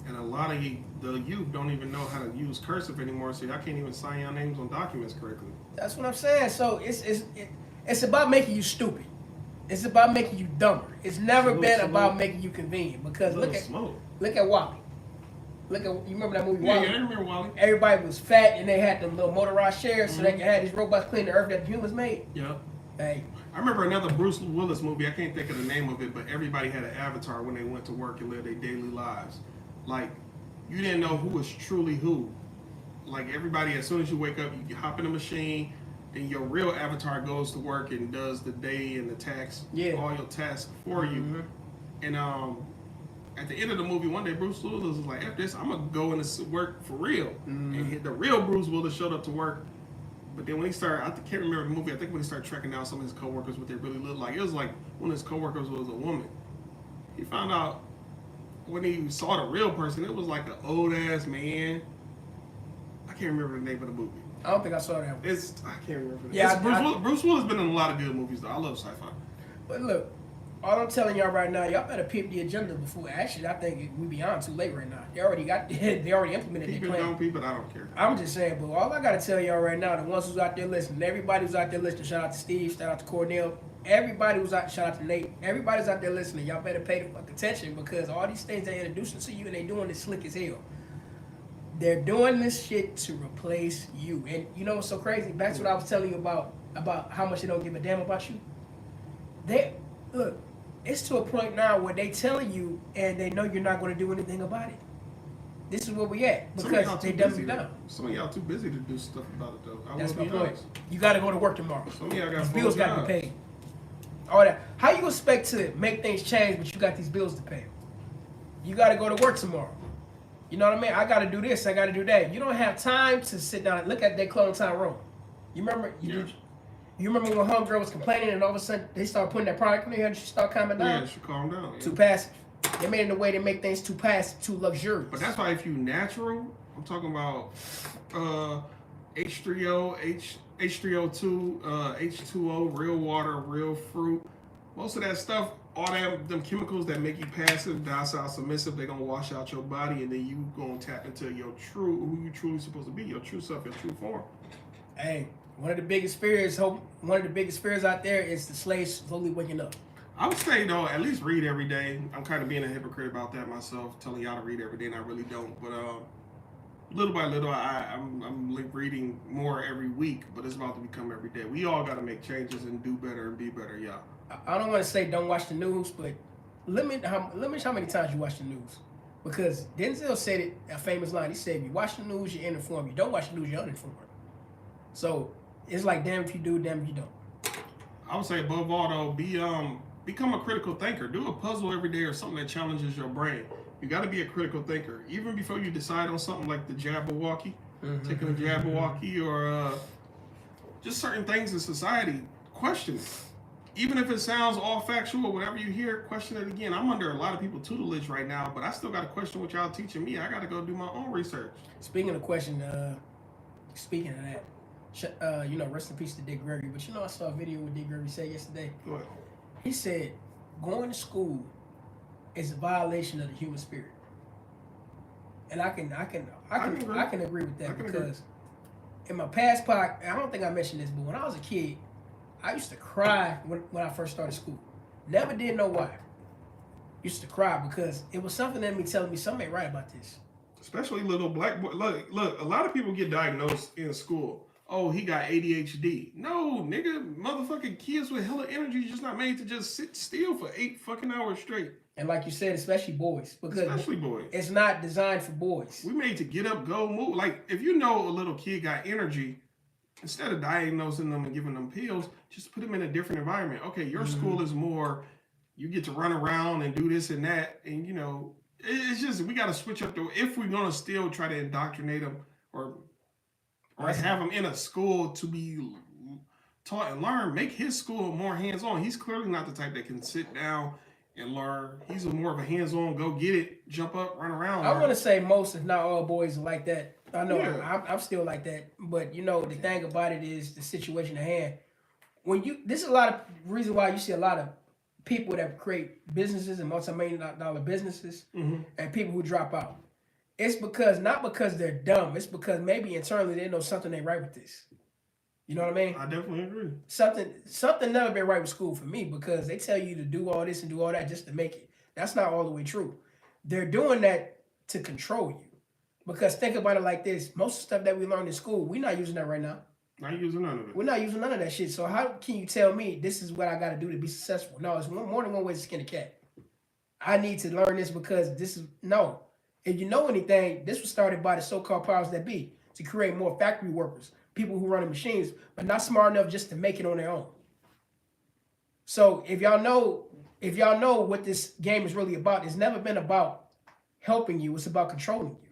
And a lot of the youth don't even know how to use cursive anymore, so y'all can't even sign your names on documents correctly. That's what I'm saying. So it's about making you stupid. It's about making you dumber. It's never been about making you convenient because look at Wally. You remember that movie Yeah, Wally? I remember Wally. Everybody was fat and they had them little motorized chairs so they could have these robots clean the earth that humans made. Yeah. Hey, I remember another Bruce Willis movie. I can't think of the name of it, but everybody had an avatar when they went to work and lived their daily lives. Like, you didn't know who was truly who. Like, everybody, as soon as you wake up, you hop in a machine, and your real avatar goes to work and does the day and the tax, all your tasks for you. And at the end of the movie, one day Bruce Willis was like, "F this, I'm gonna go into work for real." And the real Bruce Willis showed up to work But then when he started, I can't remember the movie. I think when he started tracking down some of his coworkers, what they really looked like. It was like one of his coworkers was a woman. He found out when he saw the real person, it was like an old ass man. I can't remember the name of the movie. I don't think I saw that one. I can't remember. Yeah, Bruce Willis been in a lot of good movies though. I love sci-fi. But look, all I'm telling y'all right now, y'all better peep the agenda before. Actually, I think we beyond too late right now. They already implemented their plan. Don't peep it. I don't care. I'm just saying, but all I gotta tell y'all right now, the ones who's out there listening, everybody who's out there listening, shout out to Steve, shout out to Cornell, everybody who's out, shout out to Nate, everybody's out there listening. Y'all better pay the fuck attention because all these things they're introducing to you and they doing this slick as hell. They're doing this shit to replace you. And you know what's so crazy? Back to what I was telling you about how much they don't give a damn about you. Look, it's to a point now where they telling you and they know you're not going to do anything about it. This is where we at because they dumb you down. Some of y'all too busy to do stuff about it though. That's my point. You got to go to work tomorrow. Some of y'all got bills got to be paid. All that. How you expect to make things change but you got these bills to pay? You got to go to work tomorrow. You know what I mean? I got to do this. I got to do that. You don't have time to sit down and look at that Clone room. You remember? You remember when Homegirl was complaining and all of a sudden they started putting that product in there and she started calming down? Yeah, she calmed down. Yeah. Too passive. They made it in a way to make things too passive, too luxurious. But that's why if you natural, I'm talking about H3O, H3O2, H2O, real water, real fruit. Most of that stuff, all them chemicals that make you passive, docile, submissive, they're gonna wash out your body, and then you gonna tap into your who you truly supposed to be, your true self, your true form. Hey, one of the biggest fears out there is the slaves slowly waking up. I would say though, at least read every day. I'm kind of being a hypocrite about that myself, telling y'all to read every day, and I really don't. But little by little, I'm like reading more every week, but it's about to become every day. We all got to make changes and do better and be better, y'all. I don't want to say don't watch the news, but limit how many times you watch the news. Because Denzel said it, a famous line. He said, if you watch the news, you're informed. You don't watch the news, you're uninformed. So it's like, damn if you do, damn if you don't. I would say above all though, become a critical thinker. Do a puzzle every day or something that challenges your brain. You got to be a critical thinker. Even before you decide on something like the Jabberwocky, taking a Jabberwocky or just certain things in society, question it. Even if it sounds all factual, whatever you hear, question it again. I'm under a lot of people tutelage right now, but I still got to question what y'all teaching me. I got to go do my own research. Speaking of that, rest in peace to Dick Gregory. But I saw a video what Dick Gregory said yesterday. What? He said, going to school is a violation of the human spirit. And I can agree with that because in my past podcast, I don't think I mentioned this, but when I was a kid, I used to cry when I first started school. Never did know why. Used to cry because it was something in me telling me something ain't right about this. Especially little black boy. Look, a lot of people get diagnosed in school. Oh, he got ADHD. No, nigga, motherfucking kids with hella energy just not made to just sit still for 8 fucking hours straight. And like you said, especially boys. Because especially boys. It's not designed for boys. We made to get up, go, move. Like, if you know a little kid got energy, instead of diagnosing them and giving them pills, just put them in a different environment. Okay, your school is more, you get to run around and do this and that. And, it's just, we got to switch up if we're going to still try to indoctrinate them or have them in a school to be taught and learn, make his school more hands-on. He's clearly not the type that can sit down and learn. He's more of a hands-on, go get it, jump up, run around. I want to say most, if not all, boys are like that. I know I'm still like that, but the thing about it is the situation at hand. This is a lot of reason why you see a lot of people that create businesses and multi-million-dollar businesses and people who drop out. It's not because they're dumb. It's because maybe internally they know something ain't right with this. You know what I mean? I definitely agree. Something never been right with school for me because they tell you to do all this and do all that just to make it. That's not all the way true. They're doing that to control you. Because think about it like this. Most of the stuff that we learned in school, we're not using that right now. Not using none of it. We're not using none of that shit. So how can you tell me this is what I got to do to be successful? No, it's more than one way to skin a cat. I need to learn this because no. If you know anything, this was started by the so-called powers that be to create more factory workers, people who run the machines, but not smart enough just to make it on their own. So if y'all know what this game is really about, it's never been about helping you. It's about controlling you.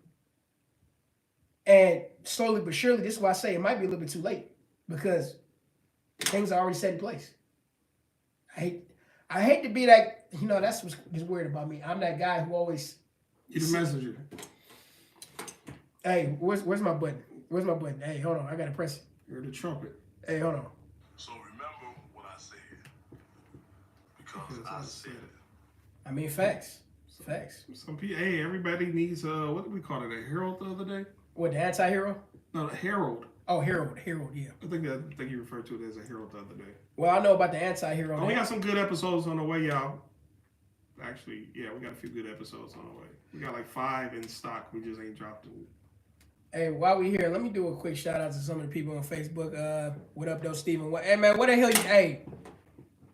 And slowly but surely, this is why I say it might be a little bit too late. because things are already set in place. I hate to be that, that's what's weird about me. I'm that guy who always... You the messenger. Hey, where's my button? Where's my button? Hey, hold on. I got to press it. You're the trumpet. Hey, hold on. So remember what I said. Because I said it. I mean, facts. Facts. Some people, hey, everybody needs, what did we call it, a herald the other day? What, the anti-hero? No, the herald. Oh, herald, yeah. I think you referred to it as a herald the other day. Well, I know about the anti-hero. We got some good episodes on the way, y'all. Actually, yeah, we got a few good episodes on the way. We got like 5 in stock. We just ain't dropped them. Hey, while we here, let me do a quick shout out to some of the people on Facebook. What up, though, Steven? Hey, man, what the hell you? Hey,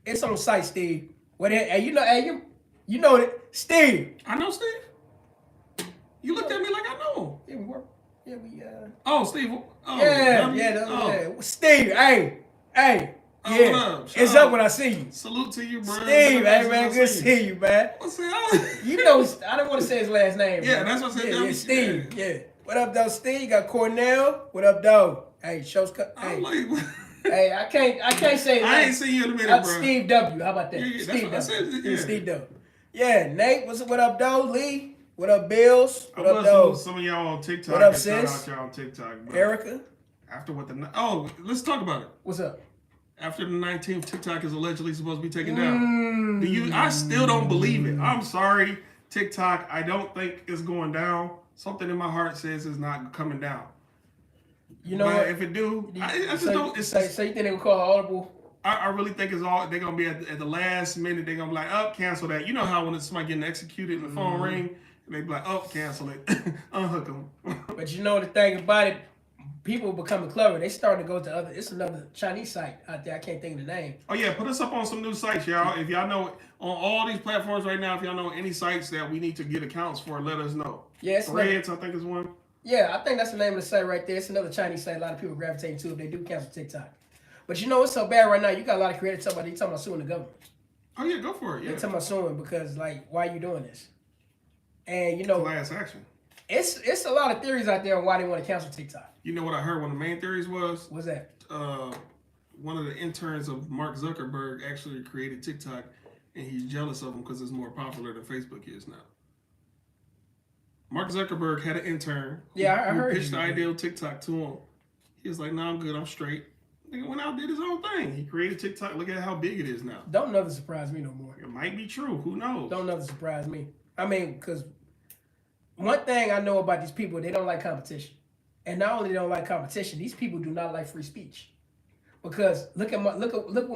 it's on site, Steve. What? Hey, you know that, Steve. I know Steve. You looked at me like I know. Yeah, we work. Yeah, we. Oh, Steve. Oh, Yeah. Steve, hey. Oh, Yeah, what up? it's up when I see you. Salute to you, bro. Steve, hey man, good to see you, man. What's up? You know, I don't want to say his last name. Yeah, bro. that's what I said. Yeah, Steve. Yeah. What up, though, Steve? You got Cornell. What up, though? Hey, show's cut. Hey, hey, I can't say that. I ain't seen you in a minute, bro. Steve W. How about that? Yeah, Steve that's what I W. said. Yeah. Steve W. Yeah, Nate. What up, though? Lee. What up, Bills? What up, I though? was some of y'all on TikTok. What up, Shout sis? out y'all on TikTok. Bro. Erica. After what let's talk about it. What's up? After the 19th, TikTok is allegedly supposed to be taken down. I still don't believe it. I'm sorry, TikTok. I don't think it's going down. Something in my heart says it's not coming down. You know but what? if it do, I just so, don't. So you think they would call it audible? I really think it's all they're gonna be at the last minute. They're gonna be like, "Oh, cancel that." You know how when it's somebody getting executed and the phone ring, they be like, "Oh, cancel it, unhook them." But you know the thing about it, people becoming clever. They starting to go to it's another Chinese site out there. I can't think of the name. Oh yeah, put us up on some new sites, y'all. If y'all know on all these platforms right now, if y'all know any sites that we need to get accounts for, let us know. Yeah, Threads, I think is one. Yeah, I think that's the name of the site right there. It's another Chinese site. A lot of people gravitating to if they do cancel TikTok. But you know what's so bad right now? You got a lot of creators talking about suing the government. Oh yeah, go for it. Yeah. They're talking about suing because like, why are you doing this? And class action. It's a lot of theories out there on why they want to cancel TikTok. You know what I heard? One of the main theories was. What's that? One of the interns of Mark Zuckerberg actually created TikTok, and he's jealous of him because it's more popular than Facebook is now. Mark Zuckerberg had an intern. Yeah, I heard. Pitched the idea of TikTok to him. He was like, "No, I'm good. I'm straight." Nigga went out, did his own thing. He created TikTok. Look at how big it is now. Don't nothing surprise me no more. It might be true. Who knows? Don't nothing surprise me. I mean, because one thing I know about these people, they don't like competition. And not only they don't like competition, these people do not like free speech. Because look what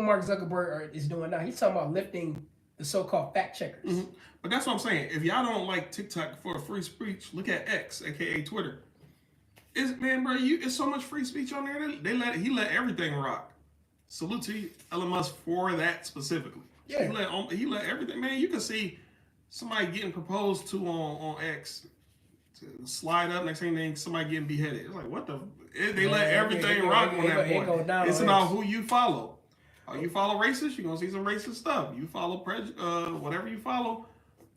Mark Zuckerberg is doing now. He's talking about lifting the so-called fact checkers. Mm-hmm. But that's what I'm saying. If y'all don't like TikTok for free speech, look at X, aka Twitter. It's so much free speech on there. He let everything rock. Salute to you, Elon Musk, for that specifically. Yeah. He let everything. Man, you can see somebody getting proposed to on X. Slide up, next thing somebody getting beheaded. It's like, what the? They let everything rock on that point. It's about who you follow. You follow racists, you're gonna see some racist stuff. You follow whatever you follow,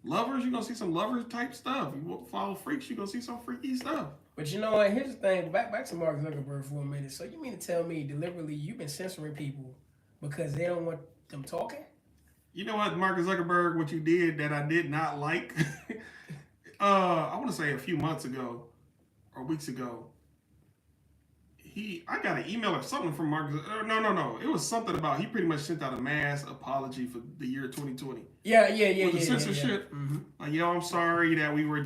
lovers, you're gonna see some lover type stuff. You follow freaks, you're gonna see some freaky stuff. But you know what? Here's the thing. Back to Mark Zuckerberg for a minute. So you mean to tell me deliberately you've been censoring people because they don't want them talking? You know what, Mark Zuckerberg, what you did that I did not like. I want to say a few months ago or weeks ago, I got an email or something from Mark. No. It was something about he pretty much sent out a mass apology for the year 2020. Yeah. With the censorship. Yeah. Mm-hmm. Like, I'm sorry that we were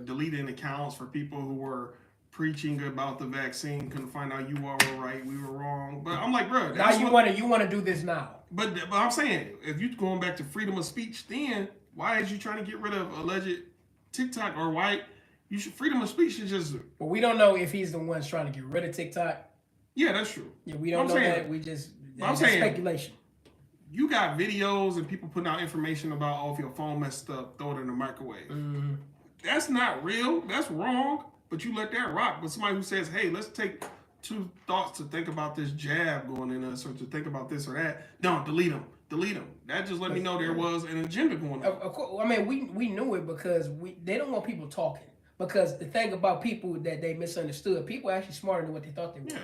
deleting accounts for people who were preaching about the vaccine. Couldn't find out you all were right, we were wrong. But I'm like, bro, now you want to do this now. But I'm saying, if you're going back to freedom of speech, then why is you trying to get rid of alleged TikTok or why you should freedom of speech is just. But we don't know if he's the one trying to get rid of TikTok. Yeah, that's true. Yeah, we don't know that. We just that's speculation. You got videos and people putting out information about if your phone messed up, throw it in the microwave. Mm-hmm. That's not real. That's wrong. But you let that rock. But somebody who says, "Hey, let's take 2 thoughts to think about this jab going in us, or to think about this or that," no, delete them. That just let me know there was an agenda going on. Of course, I mean, we knew it because they don't want people talking. Because the thing about people that they misunderstood, people are actually smarter than what they thought they were. Yeah.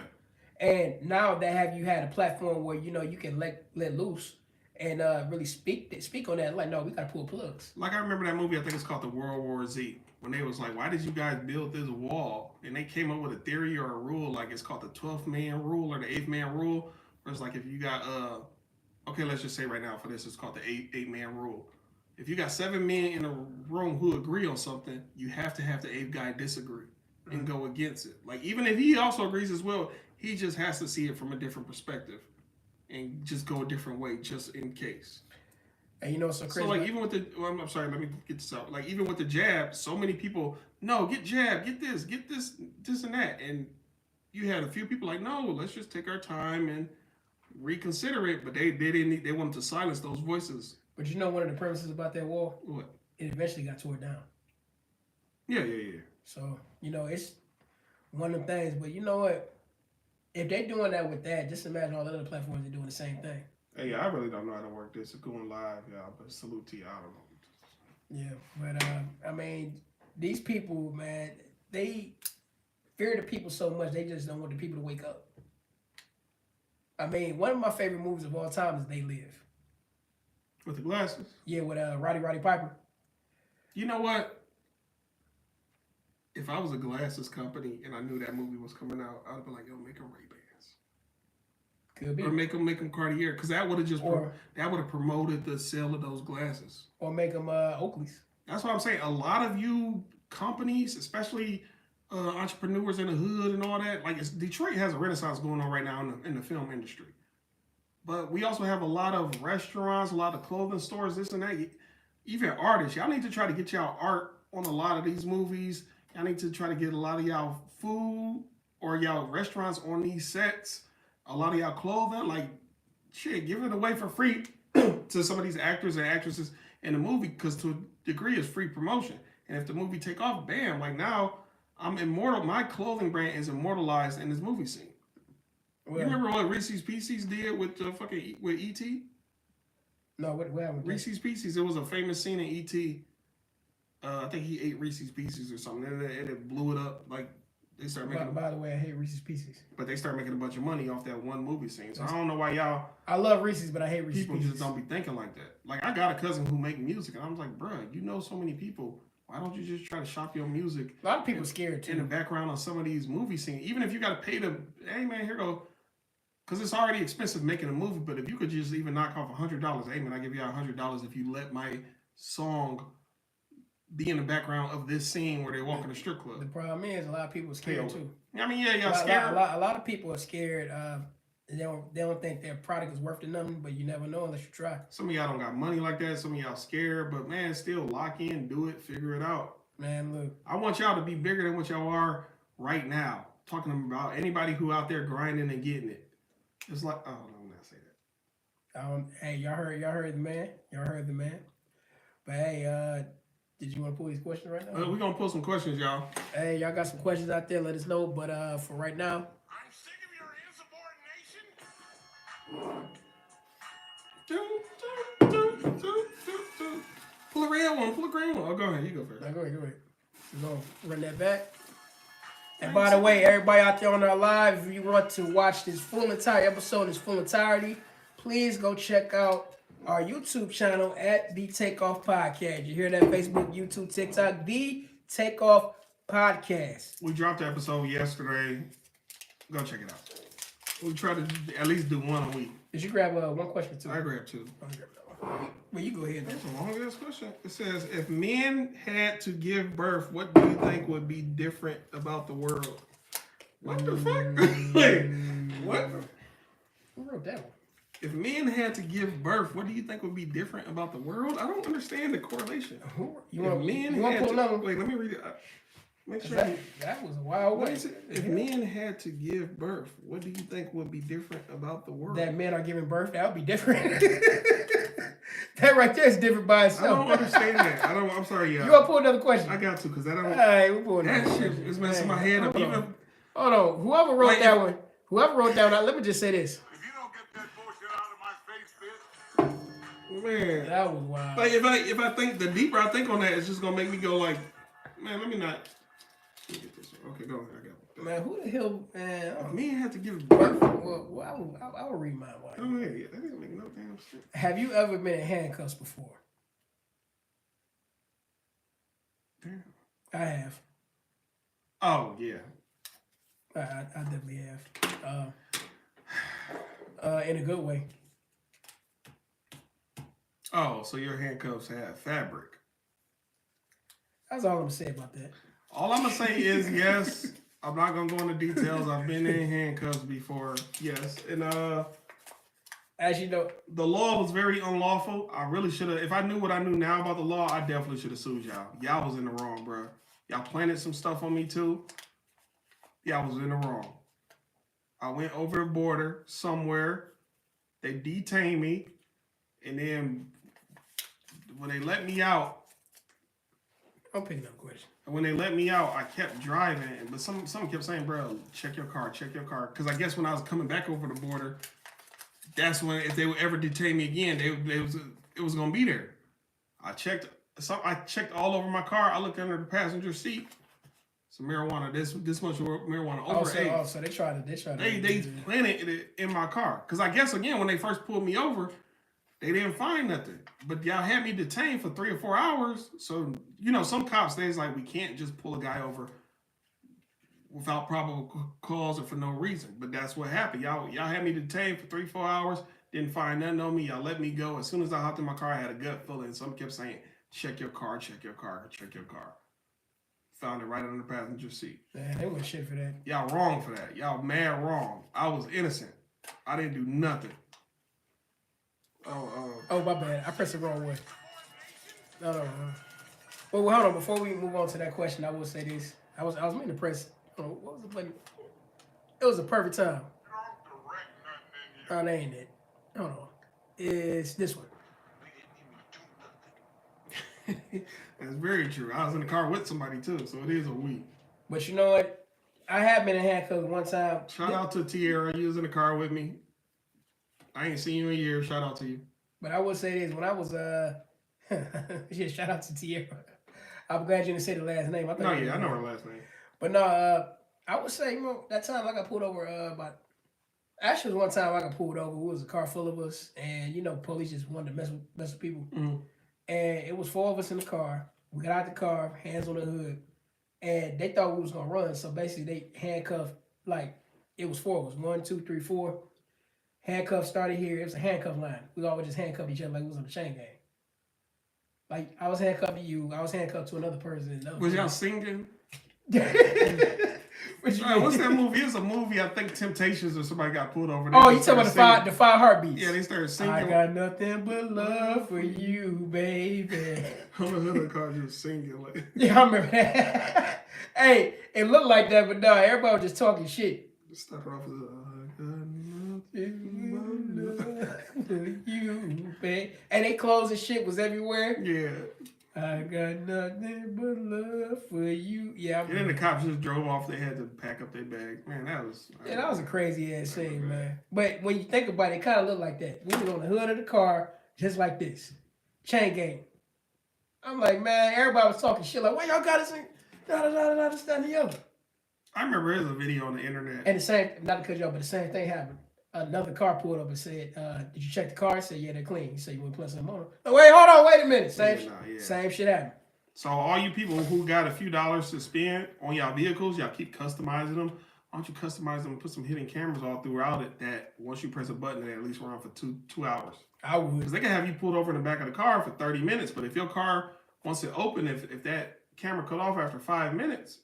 And now that have you had a platform where you can let loose and really speak on that. Like, no, we gotta pull plugs. Like I remember that movie. I think it's called the World War Z. When they was like, "Why did you guys build this wall?" And they came up with a theory or a rule, like it's called the 12th man rule or the 8th man rule. Where it's like if you got okay, let's just say right now for this, it's called the eight man rule. If you got 7 men in a room who agree on something, you have to have the 8th guy disagree and go against it. Like even if he also agrees as well, he just has to see it from a different perspective and just go a different way, just in case. And so crazy. So like even with the, well, I'm sorry, let me get this out. Like even with the jab, so many people, no, get jab, get this, this and that, and you had a few people like, no, let's just take our time and reconsider it. But they didn't. They wanted to silence those voices. But one of the premises about that wall, What? It eventually got tore down. Yeah. So it's one of the things. But you know what? If they doing that with that, just imagine all the other platforms are doing the same thing. Hey, I really don't know how to work this. It's going live, y'all. But salute to y'all. I don't know. Yeah, but I mean, these people, man, they fear the people so much they just don't want the people to wake up. I mean, one of my favorite movies of all time is They Live. With the glasses. Yeah, with Roddy Piper. You know what? If I was a glasses company and I knew that movie was coming out, I'd be like, yo, make them Ray-Bans. Could be. Or make them Cartier, because that would have just that would have promoted the sale of those glasses. Or make them Oakleys. That's what I'm saying. A lot of you companies, especially entrepreneurs in the hood and all that, like Detroit has a renaissance going on right now in the film industry. But we also have a lot of restaurants, a lot of clothing stores, this and that. Even artists, y'all need to try to get y'all art on a lot of these movies. Y'all need to try to get a lot of y'all food or y'all restaurants on these sets. A lot of y'all clothing, like shit, give it away for free to some of these actors and actresses in the movie, because to a degree it's free promotion. And if the movie take off, bam, like now I'm immortal. My clothing brand is immortalized in this movie scene. Well, you remember what Reese's Pieces did with with E.T.? No, what happened? Reese's Pieces. It was a famous scene in E.T. I think he ate Reese's Pieces or something, and it blew it up. Like they started making. By the way, I hate Reese's Pieces. But they started making a bunch of money off that one movie scene. So I don't know why y'all. I love Reese's, but I hate Reese's Pieces. People just don't be thinking like that. Like I got a cousin who make music, and I was like, bruh, you know so many people. Why don't you just try to shop your music? A lot of people scared too. In the background of some of these movie scenes, even if you got to pay them. Hey man, here go. Because it's already expensive making a movie, but if you could just even knock off $100, hey man, I give you $100 if you let my song be in the background of this scene where they walk in the strip club. The problem is a lot of people are scared too. I mean, yeah, y'all scared. A lot of people are scared. They don't think their product is worth nothing, but you never know unless you try. Some of y'all don't got money like that. Some of y'all scared, but man, still lock in, do it, figure it out. Man, look. I want y'all to be bigger than what y'all are right now. Talking about anybody who out there grinding and getting it. It's like, oh, no, I'm not saying that. Hey, y'all heard the man. Y'all heard the man. But hey, did you want to pull these questions right now? We're going to pull some questions, y'all. Hey, y'all got some questions out there. Let us know. But for right now. I'm sick of your insubordination. Pull a red one, pull a green one. Oh, go ahead. You go first. No, go ahead. We're going to run that back. And by the way, everybody out there on our live, if you want to watch this entire episode in its full entirety, please go check out our YouTube channel at The Takeoff Podcast. You hear that? Facebook, YouTube, TikTok, The Takeoff Podcast. We dropped the episode yesterday. Go check it out. We try to at least do one a week. Did you grab one question too? I grabbed two. Well, you go ahead. That's a long ass question. It says, if men had to give birth, what do you think would be different about the world? What the fuck? Wait, what? Who wrote that one? If men had to give birth, what do you think would be different about the world? I don't understand the correlation. You want to pull another one? Wait, let me read it. Make sure. That was a wild way. If men had to give birth, what do you think would be different about the world? That men are giving birth, that would be different. That right there is different by itself. I don't understand that. I'm sorry, y'all. You want to pull another question? I got to, because I don't. All right, we're pulling that shit is messing my head up. Hold on. Whoever wrote that one, let me just say this. If you don't get that bullshit out of my face, bitch. Man. That was wild. Like, if I think, the deeper I think on that, it's just going to make me go like, man, let me not. Let me get this one. Okay, go ahead. I got it. Man, who the hell, man? Man had to give birth. Well, I will read mine. Go ahead. Yeah, that didn't make no damn sense. Have you ever been in handcuffs before? Damn. I have. Oh yeah. I definitely have. In a good way. Oh, so your handcuffs have fabric. That's all I'm gonna say about that. All I'm gonna say is yes. I'm not gonna go into details. I've been in handcuffs before. Yes, and As you know, the law was very unlawful. I really should have. If I knew what I knew now about the law, I definitely should have sued y'all. Y'all was in the wrong, bro. Y'all planted some stuff on me too. Y'all was in the wrong. I went over the border somewhere. They detained me, and then when they let me out, I'm picking up a question. when they let me out, I kept driving, but someone kept saying, "Bro, check your car, check your car." Because I guess when I was coming back over the border, that's when if they would ever detain me again, it was gonna be there. I checked all over my car. I looked under the passenger seat. Some marijuana. This much marijuana over 8. So they tried to. They planted it in my car. Because I guess again when they first pulled me over, they didn't find nothing. But y'all had me detained for 3 or 4 hours. So, some cops, they's like, we can't just pull a guy over without probable cause or for no reason. But that's what happened. Y'all had me detained for 3, 4 hours. Didn't find nothing on me. Y'all let me go. As soon as I hopped in my car, I had a gut feeling. Someone kept saying, check your car, check your car, check your car. Found it right under the passenger seat. Man, they went shit for that. Y'all wrong for that. Y'all mad wrong. I was innocent. I didn't do nothing. Oh, my bad. I pressed the wrong way. No. Well, hold on. Before we move on to that question, I will say this. I was meant to press. What was the button? It was a perfect time. Oh, that ain't it. Hold on. It's this one. That's very true. I was in the car with somebody too, so it is a we. But you know what? I have been in handcuffs one time. Shout out to Tierra. You was in the car with me. I ain't seen you in years. Shout out to you. But I will say this. When I was, yeah, shout out to Tierra. I'm glad you didn't say the last name. I know her last name. But no, I would say, that time I got pulled over actually, one time I got pulled over. It was a car full of us, and police just wanted to mess with people. Mm-hmm. And it was 4 of us in the car. We got out the car, hands on the hood, and they thought we was gonna run. So basically, they handcuffed it was 4 of us. 1, 2, 3, 4. Handcuffs started here. It was a handcuff line. We always just handcuffed each other like we was on a chain gang. Like I was handcuffed to you. I was handcuffed to another person. Was y'all singing? What's that movie? It's a movie. I think Temptations or somebody got pulled over. Oh, you talking about the five heartbeats? Yeah, they started singing. I got nothing but love for you, baby. On the hood of the car, just singing like. Yeah, I remember that. Hey, it looked like that, but no, everybody was just talking shit. Start off with you, babe. And they clothes and shit was everywhere. Yeah. I got nothing but love for you. Yeah. And then the cops just drove off. They had to pack up their bags. Man, that was a crazy ass scene, man. But when you think about it, it kind of looked like that. We was on the hood of the car, just like this. Chain gang. I'm like, man, everybody was talking shit like, why y'all got us in? This, that, and the other. I remember there's a video on the internet. And the same, not to cut you off, but the same thing happened. Another car pulled up and said, did you check the car? I said, yeah, they're clean. He said, you want to put some on? Oh, wait, hold on, wait a minute. Same shit happened. So all you people who got a few dollars to spend on y'all vehicles, y'all keep customizing them. Why don't you customize them and put some hidden cameras all throughout it that once you press a button, they at least run for two hours? I would. Because they can have you pulled over in the back of the car for 30 minutes, but if your car wants to open, if that camera cut off after 5 minutes,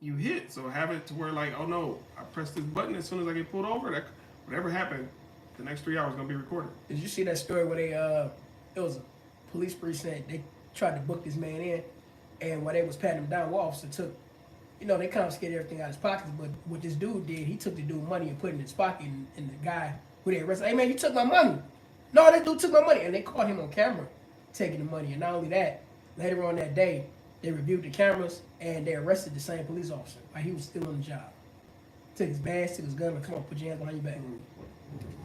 you hit. So have it to where like, oh no, I press this button as soon as I get pulled over, that whatever happened, the next 3 hours is gonna be recorded. Did you see that story where it was a police precinct, they tried to book this man in, and while they was patting him down, one officer took, they confiscated everything out of his pockets, but what this dude did, he took the dude's money and put it in his pocket, and the guy who they arrested, hey man, you took my money. No, that dude took my money, and they caught him on camera taking the money, and not only that, later on that day, they reviewed the cameras, and they arrested the same police officer while he was still on the job. Took his badge, took his gun, and come on, put your hands behind your back.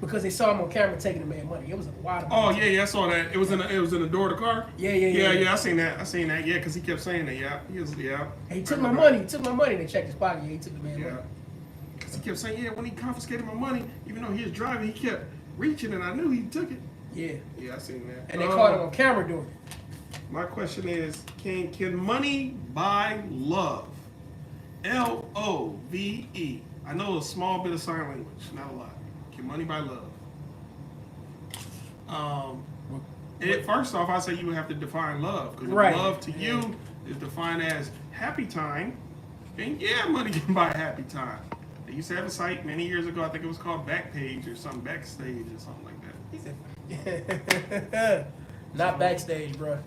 because they saw him on camera taking the man money. It was a while. Oh yeah, I saw that. It was in the door of the car. Yeah. I seen that. Yeah, because he kept saying that. Yeah, He took my money. He took my money. They checked his pocket. Yeah, he took the man money. Because he kept saying, yeah, when he confiscated my money, even though he was driving, he kept reaching, and I knew he took it. Yeah, I seen that. and they caught him on camera doing it. My question is, can money buy love? LOVE. I know a small bit of sign language, not a lot. Can money buy love? First off, I say you would have to define love, because love to you is defined as happy time, and yeah, money can buy happy time. They used to have a site many years ago. I think it was called Backpage or something, Backstage or something like that. He said, not backstage, bro.